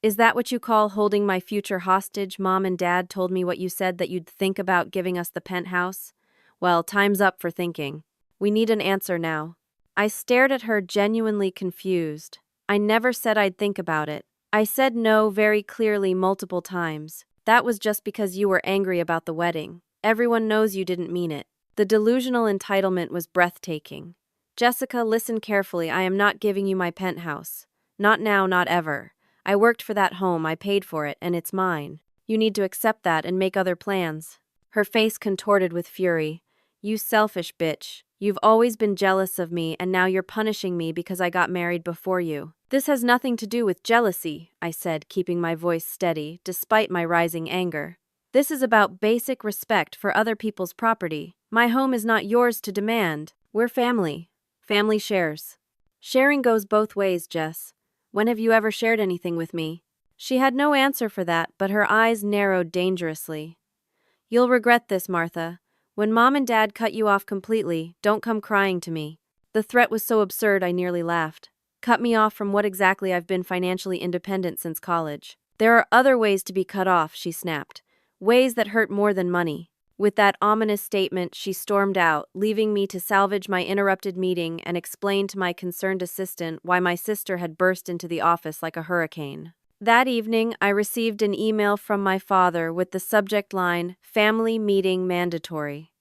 "Is that what you call holding my future hostage? Mom and Dad told me what you said, that you'd think about giving us the penthouse. Well, time's up for thinking. We need an answer now." I stared at her, genuinely confused. "I never said I'd think about it. I said no very clearly multiple times. That was just because you were angry about the wedding. Everyone knows you didn't mean it." The delusional entitlement was breathtaking. "Jessica, listen carefully. I am not giving you my penthouse. Not now, not ever. I worked for that home, I paid for it, and it's mine. You need to accept that and make other plans." Her face contorted with fury. "You selfish bitch. You've always been jealous of me, and now you're punishing me because I got married before you." "This has nothing to do with jealousy," I said, keeping my voice steady, despite my rising anger. "This is about basic respect for other people's property. My home is not yours to demand. We're family. Family shares." "Sharing goes both ways, Jess. When have you ever shared anything with me?" She had no answer for that, but her eyes narrowed dangerously. "You'll regret this, Martha. When Mom and Dad cut you off completely, don't come crying to me." The threat was so absurd I nearly laughed. "Cut me off from what exactly? I've been financially independent since college." "There are other ways to be cut off," she snapped. "Ways that hurt more than money." With that ominous statement, she stormed out, leaving me to salvage my interrupted meeting and explain to my concerned assistant why my sister had burst into the office like a hurricane. That evening, I received an email from my father with the subject line, "Family Meeting Mandatory."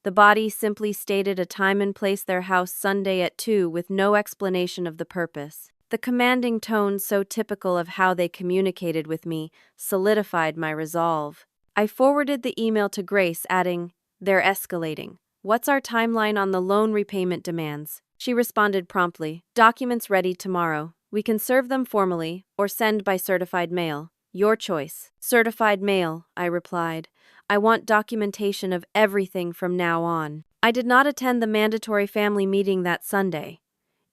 The body simply stated a time and place: their house Sunday at 2, with no explanation of the purpose. The commanding tone, so typical of how they communicated with me, solidified my resolve. I forwarded the email to Grace, adding, "They're escalating. What's our timeline on the loan repayment demands?" She responded promptly, "Documents ready tomorrow. We can serve them formally or send by certified mail. Your choice." "Certified mail," I replied. "I want documentation of everything from now on." I did not attend the mandatory family meeting that Sunday.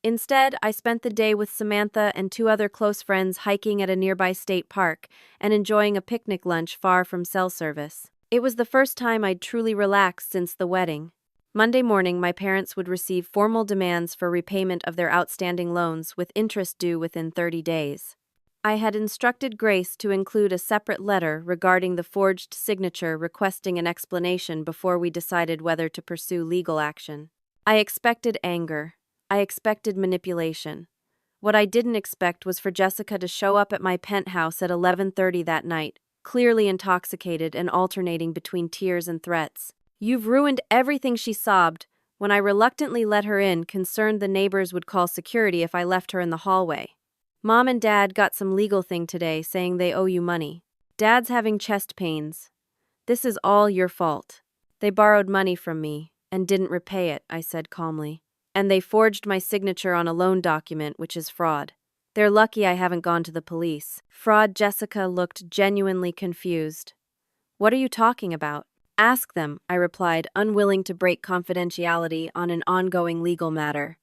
Instead, I spent the day with Samantha and two other close friends hiking at a nearby state park and enjoying a picnic lunch far from cell service. It was the first time I'd truly relaxed since the wedding. Monday morning, my parents would receive formal demands for repayment of their outstanding loans with interest due within 30 days. I had instructed Grace to include a separate letter regarding the forged signature requesting an explanation before we decided whether to pursue legal action. I expected anger. I expected manipulation. What I didn't expect was for Jessica to show up at my penthouse at 11:30 that night, clearly intoxicated and alternating between tears and threats. "You've ruined everything," she sobbed, when I reluctantly let her in, concerned the neighbors would call security if I left her in the hallway. "Mom and Dad got some legal thing today saying they owe you money. Dad's having chest pains. This is all your fault. They borrowed money from me and didn't repay it," I said calmly. "And they forged my signature on a loan document, which is fraud. They're lucky I haven't gone to the police." "Fraud?" Jessica looked genuinely confused. "What are you talking about?" "Ask them," I replied, unwilling to break confidentiality on an ongoing legal matter.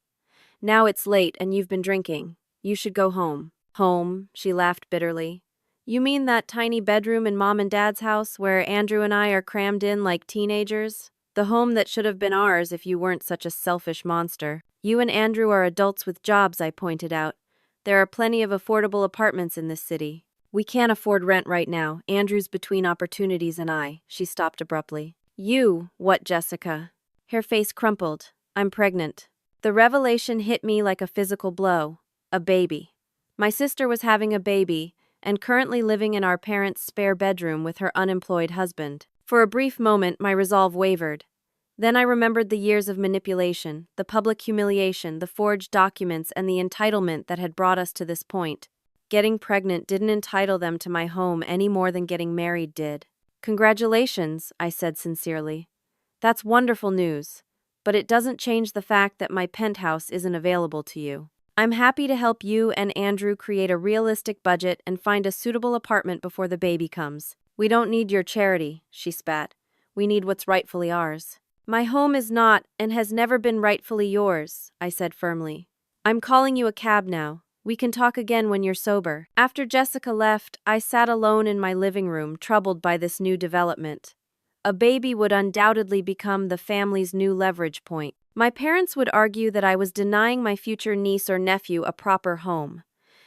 "Now it's late and you've been drinking. You should go home." "Home?" She laughed bitterly. "You mean that tiny bedroom in Mom and Dad's house where Andrew and I are crammed in like teenagers? The home that should have been ours if you weren't such a selfish monster." "You and Andrew are adults with jobs," I pointed out. "There are plenty of affordable apartments in this city." "We can't afford rent right now. Andrew's between opportunities and I." She stopped abruptly. "You? What, Jessica?" Her face crumpled. "I'm pregnant." The revelation hit me like a physical blow. A baby. My sister was having a baby, and currently living in our parents' spare bedroom with her unemployed husband. For a brief moment, my resolve wavered. Then I remembered the years of manipulation, the public humiliation, the forged documents, and the entitlement that had brought us to this point. Getting pregnant didn't entitle them to my home any more than getting married did. "Congratulations," I said sincerely. "That's wonderful news, but it doesn't change the fact that my penthouse isn't available to you. I'm happy to help you and Andrew create a realistic budget and find a suitable apartment before the baby comes. We don't need your charity," she spat. "We need what's rightfully ours." "My home is not and has never been rightfully yours," I said firmly. "I'm calling you a cab now. We can talk again when you're sober." After Jessica left, I sat alone in my living room, troubled by this new development. A baby would undoubtedly become the family's new leverage point. My parents would argue that I was denying my future niece or nephew a proper home.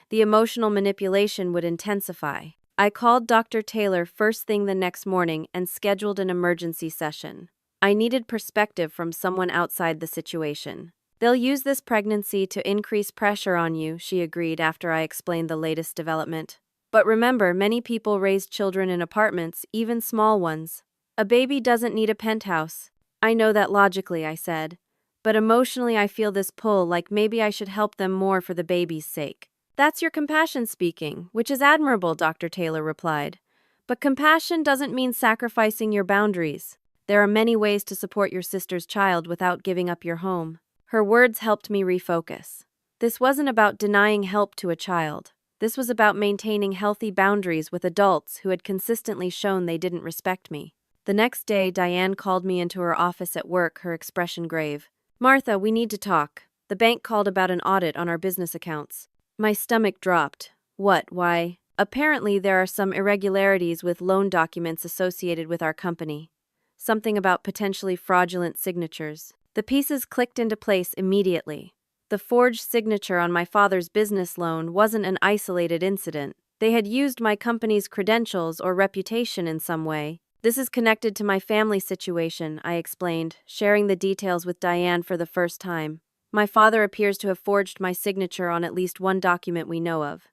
The emotional manipulation would intensify. I called Dr. Taylor first thing the next morning and scheduled an emergency session. I needed perspective from someone outside the situation. "They'll use this pregnancy to increase pressure on you," she agreed after I explained the latest development. "But remember, many people raise children in apartments, even small ones. A baby doesn't need a penthouse." "I know that logically," I said. "But emotionally I feel this pull, like maybe I should help them more for the baby's sake." "That's your compassion speaking, which is admirable," Dr. Taylor replied. "But compassion doesn't mean sacrificing your boundaries. There are many ways to support your sister's child without giving up your home." Her words helped me refocus. This wasn't about denying help to a child. This was about maintaining healthy boundaries with adults who had consistently shown they didn't respect me. The next day, Diane called me into her office at work, her expression grave. "Martha, we need to talk. The bank called about an audit on our business accounts." My stomach dropped. "What? Why?" "Apparently there are some irregularities with loan documents associated with our company. Something about potentially fraudulent signatures." The pieces clicked into place immediately. The forged signature on my father's business loan wasn't an isolated incident. They had used my company's credentials or reputation in some way. "This is connected to my family situation," I explained, sharing the details with Diane for the first time. "My father appears to have forged my signature on at least one document we know of.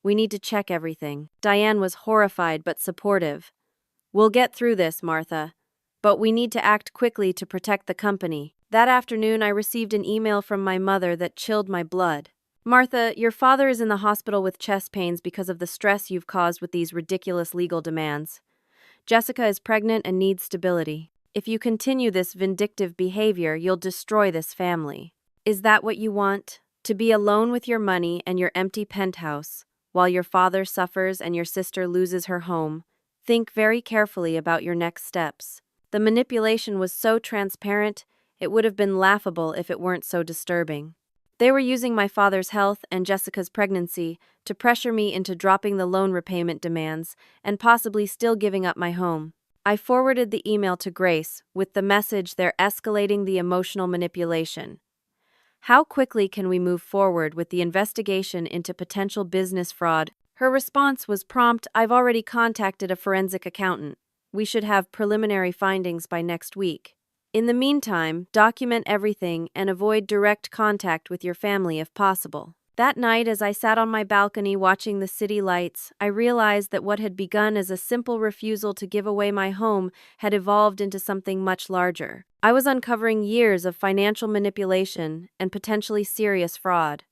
We need to check everything." Diane was horrified but supportive. "We'll get through this, Martha. But we need to act quickly to protect the company." That afternoon, I received an email from my mother that chilled my blood. Martha, your father is in the hospital with chest pains because of the stress you've caused with these ridiculous legal demands. Jessica is pregnant and needs stability. If you continue this vindictive behavior, you'll destroy this family. Is that what you want? To be alone with your money and your empty penthouse, while your father suffers and your sister loses her home? Think very carefully about your next steps. The manipulation was so transparent, it would have been laughable if it weren't so disturbing. They were using my father's health and Jessica's pregnancy to pressure me into dropping the loan repayment demands and possibly still giving up my home. I forwarded the email to Grace with the message they're escalating the emotional manipulation. How quickly can we move forward with the investigation into potential business fraud? Her response was prompt. I've already contacted a forensic accountant. We should have preliminary findings by next week. In the meantime, document everything and avoid direct contact with your family if possible. That night, as I sat on my balcony watching the city lights, I realized that what had begun as a simple refusal to give away my home had evolved into something much larger. I was uncovering years of financial manipulation and potentially serious fraud.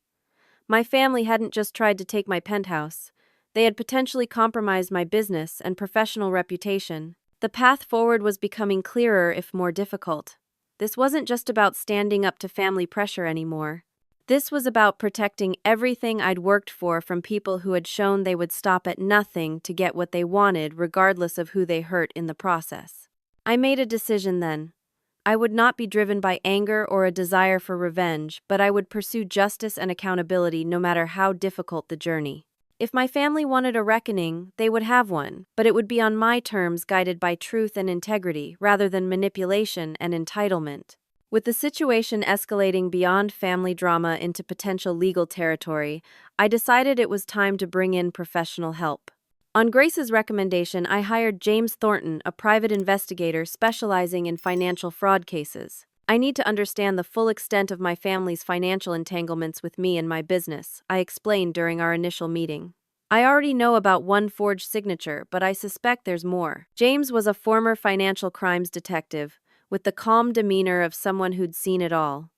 My family hadn't just tried to take my penthouse. They had potentially compromised my business and professional reputation. The path forward was becoming clearer, if more difficult. This wasn't just about standing up to family pressure anymore. This was about protecting everything I'd worked for from people who had shown they would stop at nothing to get what they wanted, regardless of who they hurt in the process. I made a decision then. I would not be driven by anger or a desire for revenge, but I would pursue justice and accountability no matter how difficult the journey. If my family wanted a reckoning, they would have one, but it would be on my terms, guided by truth and integrity, rather than manipulation and entitlement. With the situation escalating beyond family drama into potential legal territory, I decided it was time to bring in professional help. On Grace's recommendation, I hired James Thornton, a private investigator specializing in financial fraud cases. I need to understand the full extent of my family's financial entanglements with me and my business, I explained during our initial meeting. I already know about one forged signature, but I suspect there's more. James was a former financial crimes detective, with the calm demeanor of someone who'd seen it all.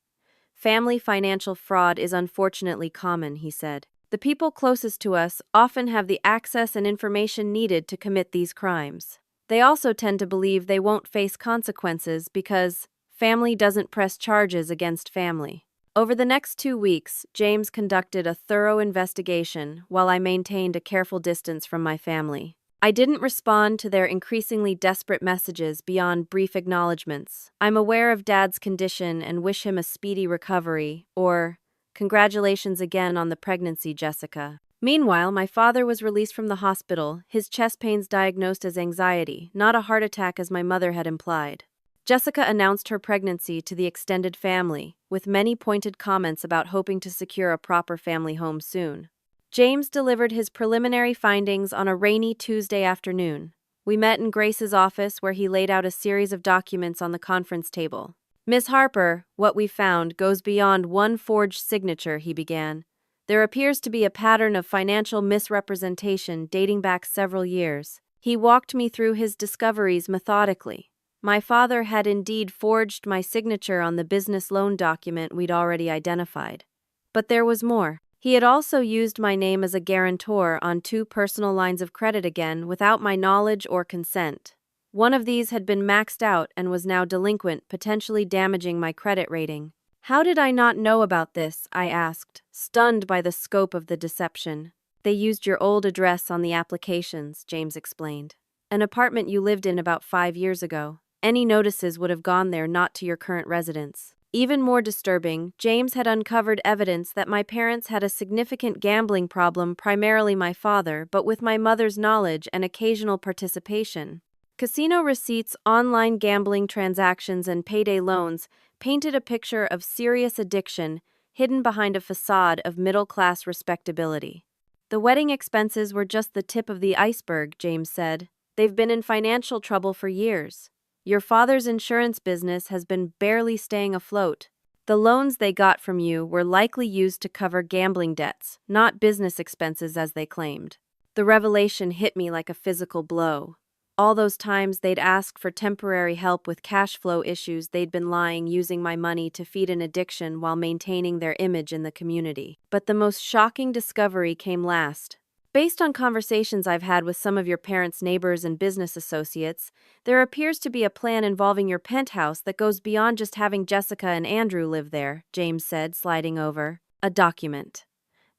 Family financial fraud is unfortunately common, he said. The people closest to us often have the access and information needed to commit these crimes. They also tend to believe they won't face consequences because family doesn't press charges against family. Over the next 2 weeks, James conducted a thorough investigation while I maintained a careful distance from my family. I didn't respond to their increasingly desperate messages beyond brief acknowledgments. I'm aware of Dad's condition and wish him a speedy recovery, or congratulations again on the pregnancy, Jessica. Meanwhile, my father was released from the hospital, his chest pains diagnosed as anxiety, not a heart attack as my mother had implied. Jessica announced her pregnancy to the extended family, with many pointed comments about hoping to secure a proper family home soon. James delivered his preliminary findings on a rainy Tuesday afternoon. We met in Grace's office where he laid out a series of documents on the conference table. Miss Harper, what we found goes beyond one forged signature, he began. There appears to be a pattern of financial misrepresentation dating back several years. He walked me through his discoveries methodically. My father had indeed forged my signature on the business loan document we'd already identified. But there was more. He had also used my name as a guarantor on 2 personal lines of credit again without my knowledge or consent. One of these had been maxed out and was now delinquent, potentially damaging my credit rating. How did I not know about this? I asked, stunned by the scope of the deception. They used your old address on the applications, James explained. An apartment you lived in about 5 years ago. Any notices would have gone there, not to your current residence. Even more disturbing, James had uncovered evidence that my parents had a significant gambling problem, primarily my father, but with my mother's knowledge and occasional participation. Casino receipts, online gambling transactions, and payday loans painted a picture of serious addiction hidden behind a facade of middle-class respectability. The wedding expenses were just the tip of the iceberg, James said. They've been in financial trouble for years. Your father's insurance business has been barely staying afloat. The loans they got from you were likely used to cover gambling debts, not business expenses as they claimed. The revelation hit me like a physical blow. All those times they'd ask for temporary help with cash flow issues, they'd been lying, using my money to feed an addiction while maintaining their image in the community. But the most shocking discovery came last. Based on conversations I've had with some of your parents' neighbors and business associates, there appears to be a plan involving your penthouse that goes beyond just having Jessica and Andrew live there, James said, sliding over a document.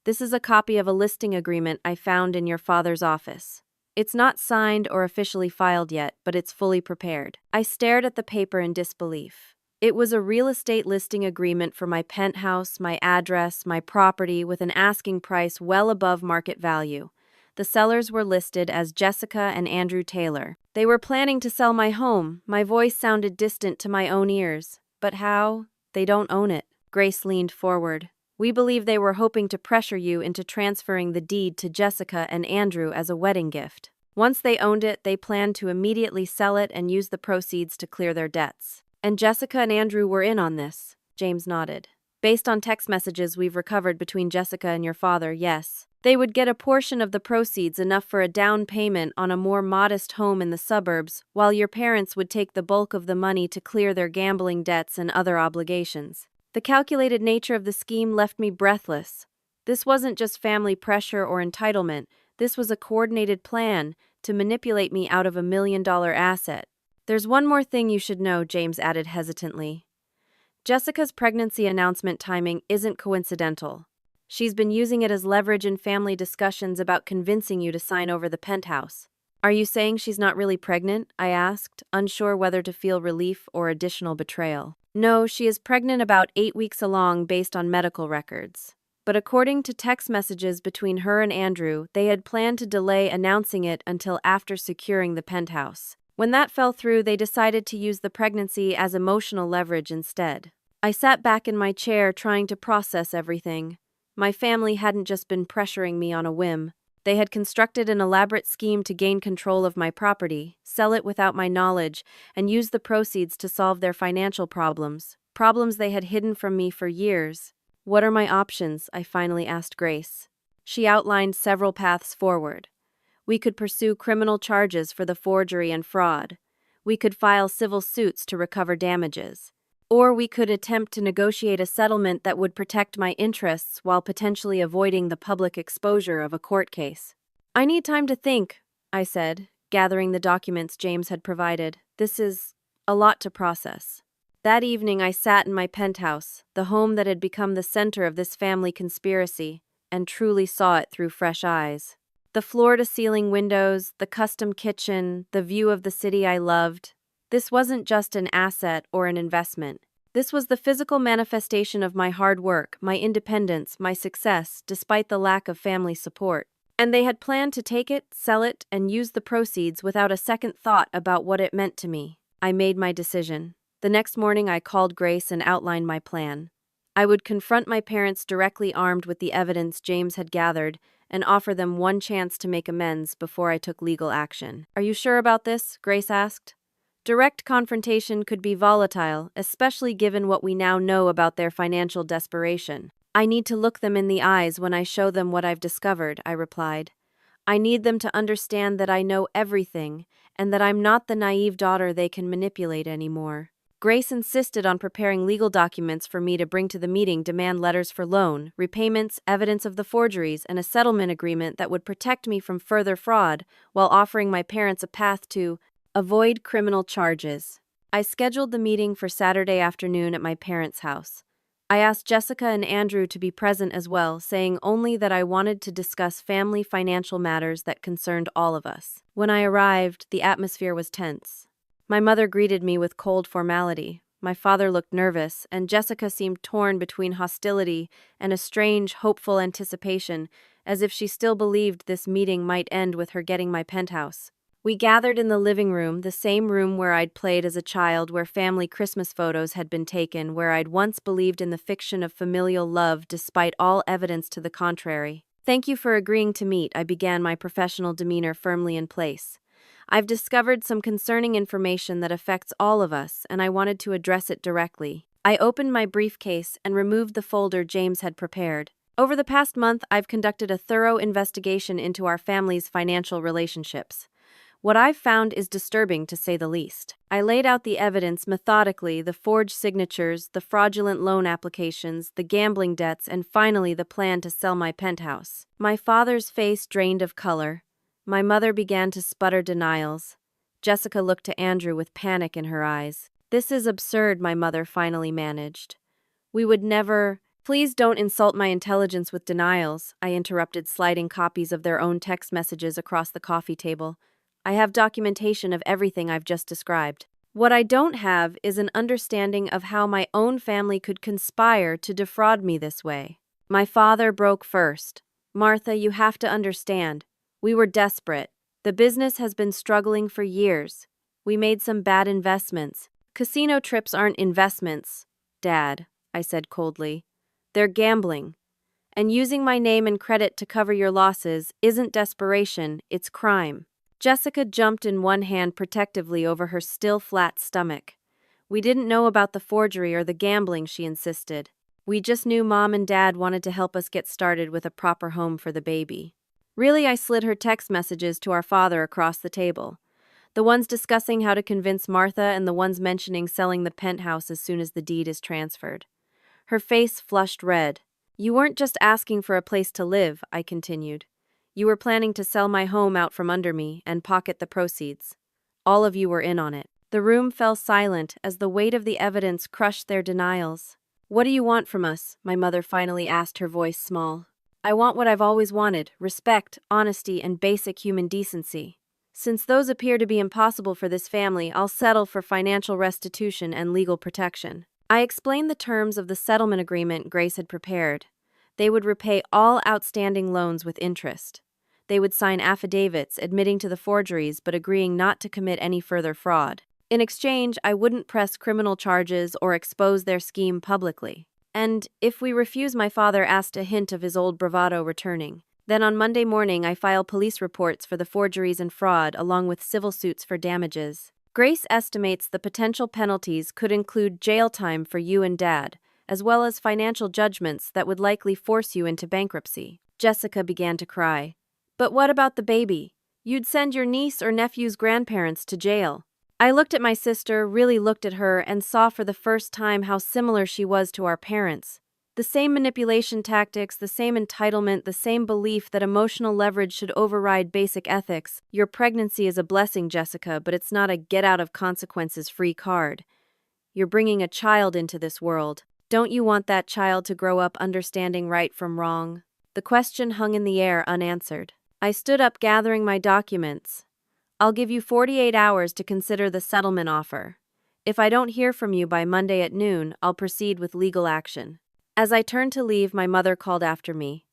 This is a copy of a listing agreement I found in your father's office. It's not signed or officially filed yet, but it's fully prepared. I stared at the paper in disbelief. It was a real estate listing agreement for my penthouse, my address, my property, with an asking price well above market value. The sellers were listed as Jessica and Andrew Taylor. They were planning to sell my home. My voice sounded distant to my own ears. But how? They don't own it. Grace leaned forward. We believe they were hoping to pressure you into transferring the deed to Jessica and Andrew as a wedding gift. Once they owned it, they planned to immediately sell it and use the proceeds to clear their debts. And Jessica and Andrew were in on this, James nodded. Based on text messages we've recovered between Jessica and your father, yes. They would get a portion of the proceeds, enough for a down payment on a more modest home in the suburbs, while your parents would take the bulk of the money to clear their gambling debts and other obligations. The calculated nature of the scheme left me breathless. This wasn't just family pressure or entitlement. This was a coordinated plan to manipulate me out of $1 million asset. There's one more thing you should know, James added hesitantly. Jessica's pregnancy announcement timing isn't coincidental. She's been using it as leverage in family discussions about convincing you to sign over the penthouse. Are you saying she's not really pregnant? I asked, unsure whether to feel relief or additional betrayal. No, she is pregnant about 8 weeks along based on medical records. But according to text messages between her and Andrew, they had planned to delay announcing it until after securing the penthouse. When that fell through, they decided to use the pregnancy as emotional leverage instead. I sat back in my chair trying to process everything. My family hadn't just been pressuring me on a whim. They had constructed an elaborate scheme to gain control of my property, sell it without my knowledge, and use the proceeds to solve their financial problems they had hidden from me for years. What are my options? I finally asked Grace. She outlined several paths forward. We could pursue criminal charges for the forgery and fraud. We could file civil suits to recover damages. Or we could attempt to negotiate a settlement that would protect my interests while potentially avoiding the public exposure of a court case. I need time to think, I said, gathering the documents James had provided. This is a lot to process. That evening I sat in my penthouse, the home that had become the center of this family conspiracy, and truly saw it through fresh eyes. The floor-to-ceiling windows, the custom kitchen, the view of the city I loved. This wasn't just an asset or an investment. This was the physical manifestation of my hard work, my independence, my success, despite the lack of family support. And they had planned to take it, sell it, and use the proceeds without a second thought about what it meant to me. I made my decision. The next morning I called Grace and outlined my plan. I would confront my parents directly, armed with the evidence James had gathered, and offer them one chance to make amends before I took legal action. Are you sure about this? Grace asked. Direct confrontation could be volatile, especially given what we now know about their financial desperation. I need to look them in the eyes when I show them what I've discovered, I replied. I need them to understand that I know everything, and that I'm not the naive daughter they can manipulate anymore. Grace insisted on preparing legal documents for me to bring to the meeting, demand letters for loan, repayments, evidence of the forgeries, and a settlement agreement that would protect me from further fraud, while offering my parents a path to avoid criminal charges. I scheduled the meeting for Saturday afternoon at my parents' house. I asked Jessica and Andrew to be present as well, saying only that I wanted to discuss family financial matters that concerned all of us. When I arrived, the atmosphere was tense. My mother greeted me with cold formality. My father looked nervous, and Jessica seemed torn between hostility and a strange, hopeful anticipation, as if she still believed this meeting might end with her getting my penthouse. We gathered in the living room, the same room where I'd played as a child, where family Christmas photos had been taken, where I'd once believed in the fiction of familial love despite all evidence to the contrary. Thank you for agreeing to meet, I began, my professional demeanor firmly in place. I've discovered some concerning information that affects all of us, and I wanted to address it directly. I opened my briefcase and removed the folder James had prepared. Over the past month, I've conducted a thorough investigation into our family's financial relationships. What I've found is disturbing, to say the least. I laid out the evidence methodically: the forged signatures, the fraudulent loan applications, the gambling debts, and finally the plan to sell my penthouse. My father's face drained of color. My mother began to sputter denials. Jessica looked to Andrew with panic in her eyes. "This is absurd," my mother finally managed. "We would never—" "Please don't insult my intelligence with denials," I interrupted, sliding copies of their own text messages across the coffee table. "I have documentation of everything I've just described. What I don't have is an understanding of how my own family could conspire to defraud me this way." My father broke first. "Martha, you have to understand. We were desperate. The business has been struggling for years. We made some bad investments." "Casino trips aren't investments, Dad," I said coldly. "They're gambling. And using my name and credit to cover your losses isn't desperation, it's crime." Jessica jumped in one hand protectively over her still flat stomach. "We didn't know about the forgery or the gambling," she insisted. "We just knew Mom and Dad wanted to help us get started with a proper home for the baby." Really, I slid her text messages to our father across the table. The ones discussing how to convince Martha and the ones mentioning selling the penthouse as soon as the deed is transferred. Her face flushed red. "You weren't just asking for a place to live," I continued. "You were planning to sell my home out from under me and pocket the proceeds. All of you were in on it." The room fell silent as the weight of the evidence crushed their denials. "What do you want from us?" my mother finally asked, her voice small. "I want what I've always wanted: respect, honesty, and basic human decency. Since those appear to be impossible for this family, I'll settle for financial restitution and legal protection." I explained the terms of the settlement agreement Grace had prepared. They would repay all outstanding loans with interest. They would sign affidavits admitting to the forgeries but agreeing not to commit any further fraud. In exchange, I wouldn't press criminal charges or expose their scheme publicly. And if we refuse, my father asked a hint of his old bravado returning. Then on Monday morning, I file police reports for the forgeries and fraud, along with civil suits for damages. Grace estimates the potential penalties could include jail time for you and Dad, as well as financial judgments that would likely force you into bankruptcy. Jessica began to cry. "But what about the baby? You'd send your niece or nephew's grandparents to jail." I looked at my sister, really looked at her, and saw for the first time how similar she was to our parents. The same manipulation tactics, the same entitlement, the same belief that emotional leverage should override basic ethics. "Your pregnancy is a blessing, Jessica, but it's not a get-out-of-consequences-free card. You're bringing a child into this world. Don't you want that child to grow up understanding right from wrong?" The question hung in the air unanswered. I stood up, gathering my documents. "I'll give you 48 hours to consider the settlement offer. If I don't hear from you by Monday at noon, I'll proceed with legal action." As I turned to leave, my mother called after me.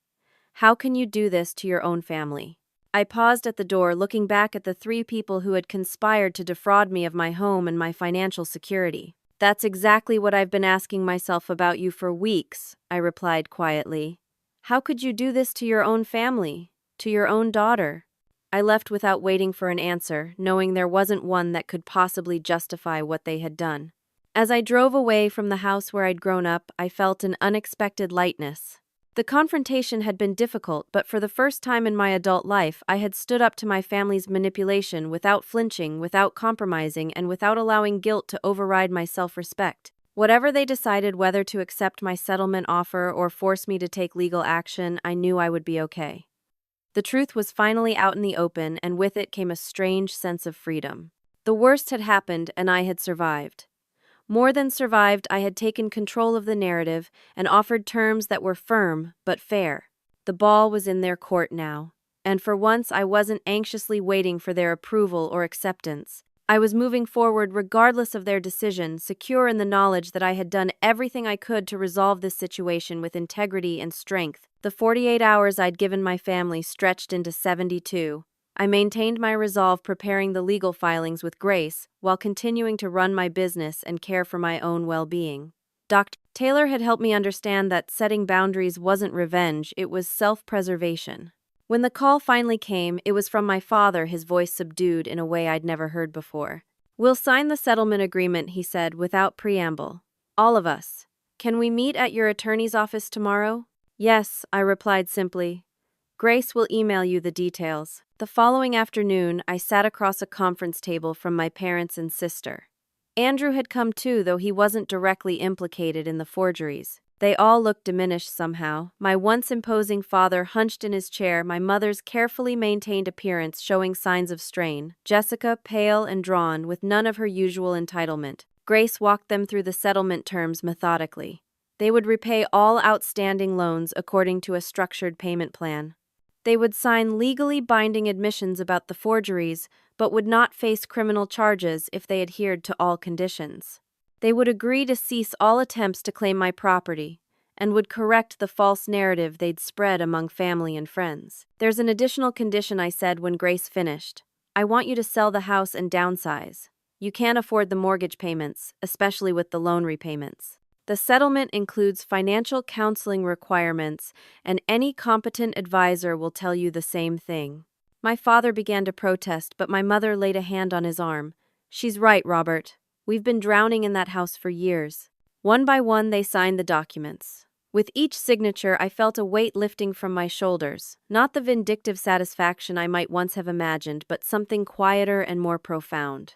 "How can you do this to your own family?" I paused at the door, looking back at the 3 people who had conspired to defraud me of my home and my financial security. "That's exactly what I've been asking myself about you for weeks," I replied quietly. "How could you do this to your own family, to your own daughter?" I left without waiting for an answer, knowing there wasn't one that could possibly justify what they had done. As I drove away from the house where I'd grown up, I felt an unexpected lightness. The confrontation had been difficult, but for the first time in my adult life, I had stood up to my family's manipulation without flinching, without compromising, and without allowing guilt to override my self-respect. Whatever they decided, whether to accept my settlement offer or force me to take legal action, I knew I would be okay. The truth was finally out in the open, and with it came a strange sense of freedom. The worst had happened, and I had survived. More than survived, I had taken control of the narrative and offered terms that were firm but fair. The ball was in their court now, and for once I wasn't anxiously waiting for their approval or acceptance. I was moving forward regardless of their decision, secure in the knowledge that I had done everything I could to resolve this situation with integrity and strength. The 48 hours I'd given my family stretched into 72. I maintained my resolve, preparing the legal filings with Grace, while continuing to run my business and care for my own well-being. Dr. Taylor had helped me understand that setting boundaries wasn't revenge, it was self-preservation. When the call finally came, it was from my father, his voice subdued in a way I'd never heard before. "We'll sign the settlement agreement," he said, without preamble. "All of us. Can we meet at your attorney's office tomorrow?" "Yes," I replied simply. Grace will email you the details. The following afternoon, I sat across a conference table from my parents and sister. Andrew had come too, though he wasn't directly implicated in the forgeries. They all looked diminished somehow. My once imposing father hunched in his chair, my mother's carefully maintained appearance showing signs of strain, Jessica pale and drawn, with none of her usual entitlement. Grace walked them through the settlement terms methodically. They would repay all outstanding loans according to a structured payment plan. They would sign legally binding admissions about the forgeries, but would not face criminal charges if they adhered to all conditions. They would agree to cease all attempts to claim my property, and would correct the false narrative they'd spread among family and friends. There's an additional condition, I said when Grace finished. I want you to sell the house and downsize. You can't afford the mortgage payments, especially with the loan repayments. The settlement includes financial counseling requirements, and any competent advisor will tell you the same thing. My father began to protest, but my mother laid a hand on his arm. She's right, Robert. We've been drowning in that house for years. One by one, they signed the documents. With each signature, I felt a weight lifting from my shoulders, not the vindictive satisfaction I might once have imagined, but something quieter and more profound.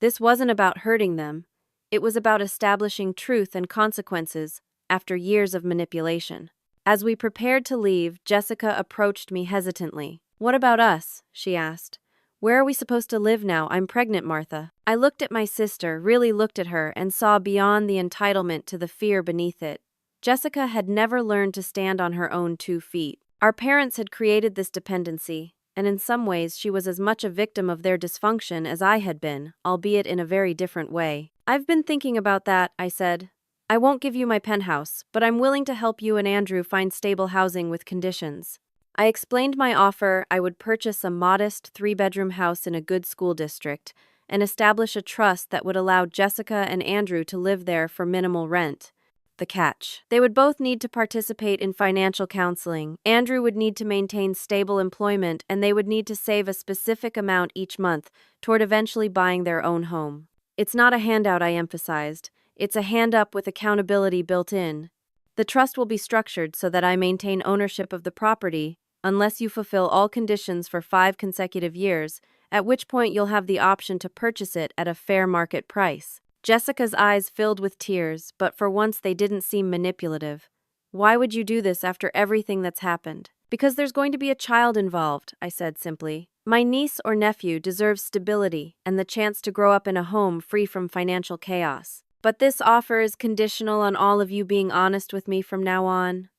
This wasn't about hurting them. It was about establishing truth and consequences after years of manipulation. As we prepared to leave, Jessica approached me hesitantly. "What about us?" she asked. "Where are we supposed to live now? I'm pregnant, Martha." I looked at my sister, really looked at her, and saw beyond the entitlement to the fear beneath it. Jessica had never learned to stand on her own 2 feet. Our parents had created this dependency, and in some ways she was as much a victim of their dysfunction as I had been, albeit in a very different way. "I've been thinking about that," I said. "I won't give you my penthouse, but I'm willing to help you and Andrew find stable housing with conditions." I explained my offer. I would purchase a modest 3-bedroom house in a good school district and establish a trust that would allow Jessica and Andrew to live there for minimal rent. The catch: they would both need to participate in financial counseling. Andrew would need to maintain stable employment, and they would need to save a specific amount each month toward eventually buying their own home. "It's not a handout," I emphasized. "It's a hand-up with accountability built in. The trust will be structured so that I maintain ownership of the property unless you fulfill all conditions for 5 consecutive years, at which point you'll have the option to purchase it at a fair market price." Jessica's eyes filled with tears, but for once they didn't seem manipulative. "Why would you do this after everything that's happened?" "Because there's going to be a child involved," I said simply. "My niece or nephew deserves stability and the chance to grow up in a home free from financial chaos. But this offer is conditional on all of you being honest with me from now on.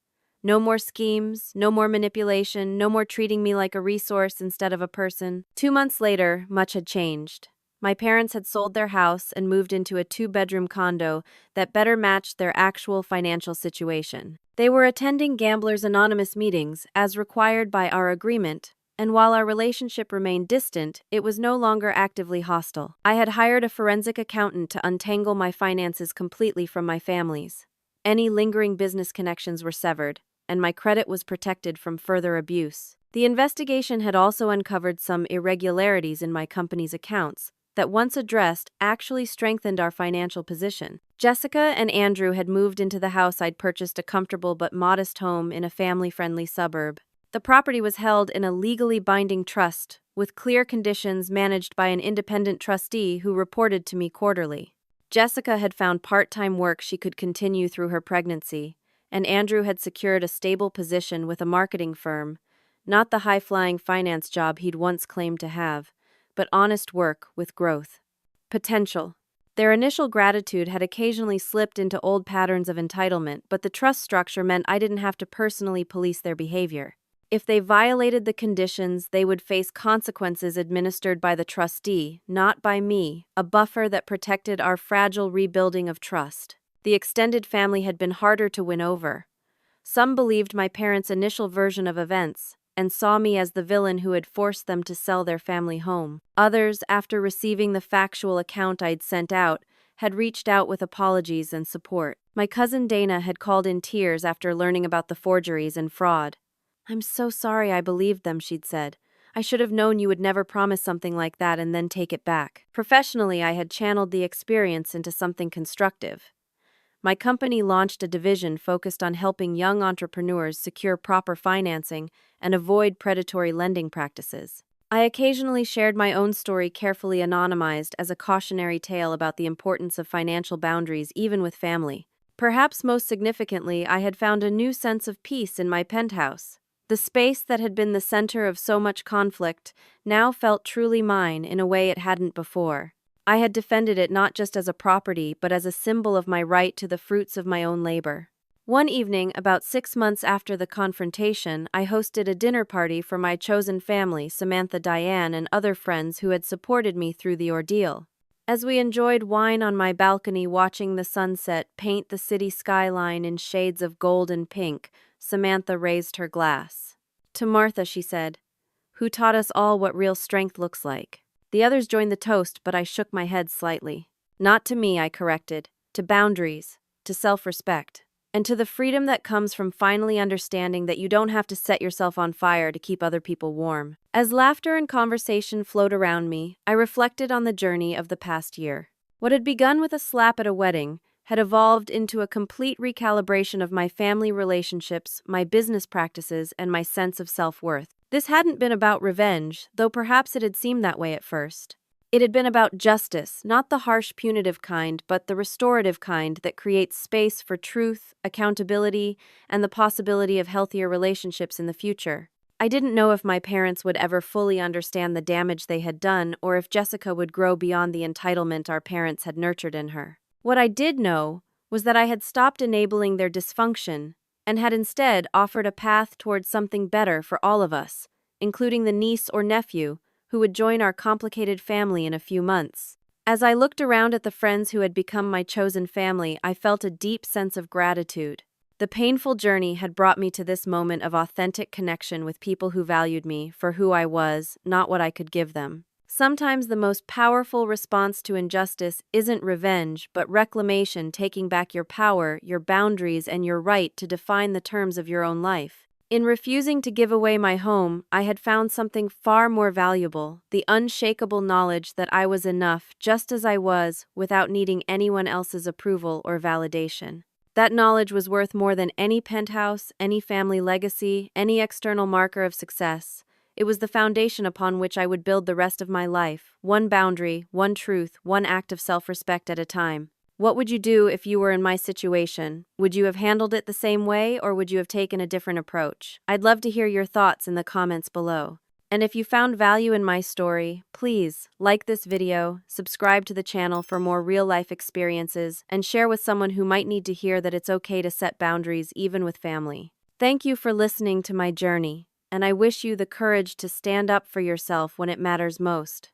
No more schemes, no more manipulation, no more treating me like a resource instead of a person." 2 months later, much had changed. My parents had sold their house and moved into a 2-bedroom condo that better matched their actual financial situation. They were attending Gamblers Anonymous meetings, as required by our agreement, and while our relationship remained distant, it was no longer actively hostile. I had hired a forensic accountant to untangle my finances completely from my family's. Any lingering business connections were severed, and my credit was protected from further abuse. The investigation had also uncovered some irregularities in my company's accounts that, once addressed, actually strengthened our financial position. Jessica and Andrew had moved into the house I'd purchased, a comfortable but modest home in a family-friendly suburb. The property was held in a legally binding trust, with clear conditions, managed by an independent trustee who reported to me quarterly. Jessica had found part-time work she could continue through her pregnancy, and Andrew had secured a stable position with a marketing firm, not the high-flying finance job he'd once claimed to have, but honest work with growth potential. Their initial gratitude had occasionally slipped into old patterns of entitlement, but the trust structure meant I didn't have to personally police their behavior. If they violated the conditions, they would face consequences administered by the trustee, not by me, a buffer that protected our fragile rebuilding of trust. The extended family had been harder to win over. Some believed my parents' initial version of events and saw me as the villain who had forced them to sell their family home. Others, after receiving the factual account I'd sent out, had reached out with apologies and support. My cousin Dana had called in tears after learning about the forgeries and fraud. "I'm so sorry I believed them," she'd said. "I should have known you would never promise something like that and then take it back." Professionally, I had channeled the experience into something constructive. my company launched a division focused on helping young entrepreneurs secure proper financing and avoid predatory lending practices. I occasionally shared my own story carefully anonymized as a cautionary tale about the importance of financial boundaries even with family. Perhaps most significantly, I had found a new sense of peace in my penthouse. The space that had been the center of so much conflict now felt truly mine in a way it hadn't before. I had defended it not just as a property, but as a symbol of my right to the fruits of my own labor. One evening, about 6 months after the confrontation, I hosted a dinner party for my chosen family, Samantha, Diane, and other friends who had supported me through the ordeal. As we enjoyed wine on my balcony watching the sunset paint the city skyline in shades of gold and pink, Samantha raised her glass. "To Martha," she said, "who taught us all what real strength looks like." The others joined the toast, but I shook my head slightly. "Not to me," I corrected. "To boundaries, to self-respect, and to the freedom that comes from finally understanding that you don't have to set yourself on fire to keep other people warm." As laughter and conversation flowed around me, I reflected on the journey of the past year. What had begun with a slap at a wedding had evolved into a complete recalibration of my family relationships, my business practices, and my sense of self-worth. This hadn't been about revenge, though perhaps it had seemed that way at first. It had been about justice, not the harsh punitive kind, but the restorative kind that creates space for truth, accountability, and the possibility of healthier relationships in the future. I didn't know if my parents would ever fully understand the damage they had done, or if Jessica would grow beyond the entitlement our parents had nurtured in her. What I did know was that I had stopped enabling their dysfunction and had instead offered a path towards something better for all of us, including the niece or nephew who would join our complicated family in a few months. As I looked around at the friends who had become my chosen family, I felt a deep sense of gratitude. The painful journey had brought me to this moment of authentic connection with people who valued me for who I was, not what I could give them. Sometimes the most powerful response to injustice isn't revenge, but reclamation, taking back your power, your boundaries, and your right to define the terms of your own life. In refusing to give away my home, I had found something far more valuable, the unshakable knowledge that I was enough just as I was without needing anyone else's approval or validation. That knowledge was worth more than any penthouse, any family legacy, any external marker of success. It was the foundation upon which I would build the rest of my life, one boundary, one truth, one act of self-respect at a time. What would you do if you were in my situation? Would you have handled it the same way, or would you have taken a different approach? I'd love to hear your thoughts in the comments below. And if you found value in my story, please like this video, subscribe to the channel for more real-life experiences, and share with someone who might need to hear that it's okay to set boundaries even with family. Thank you for listening to my journey, and I wish you the courage to stand up for yourself when it matters most.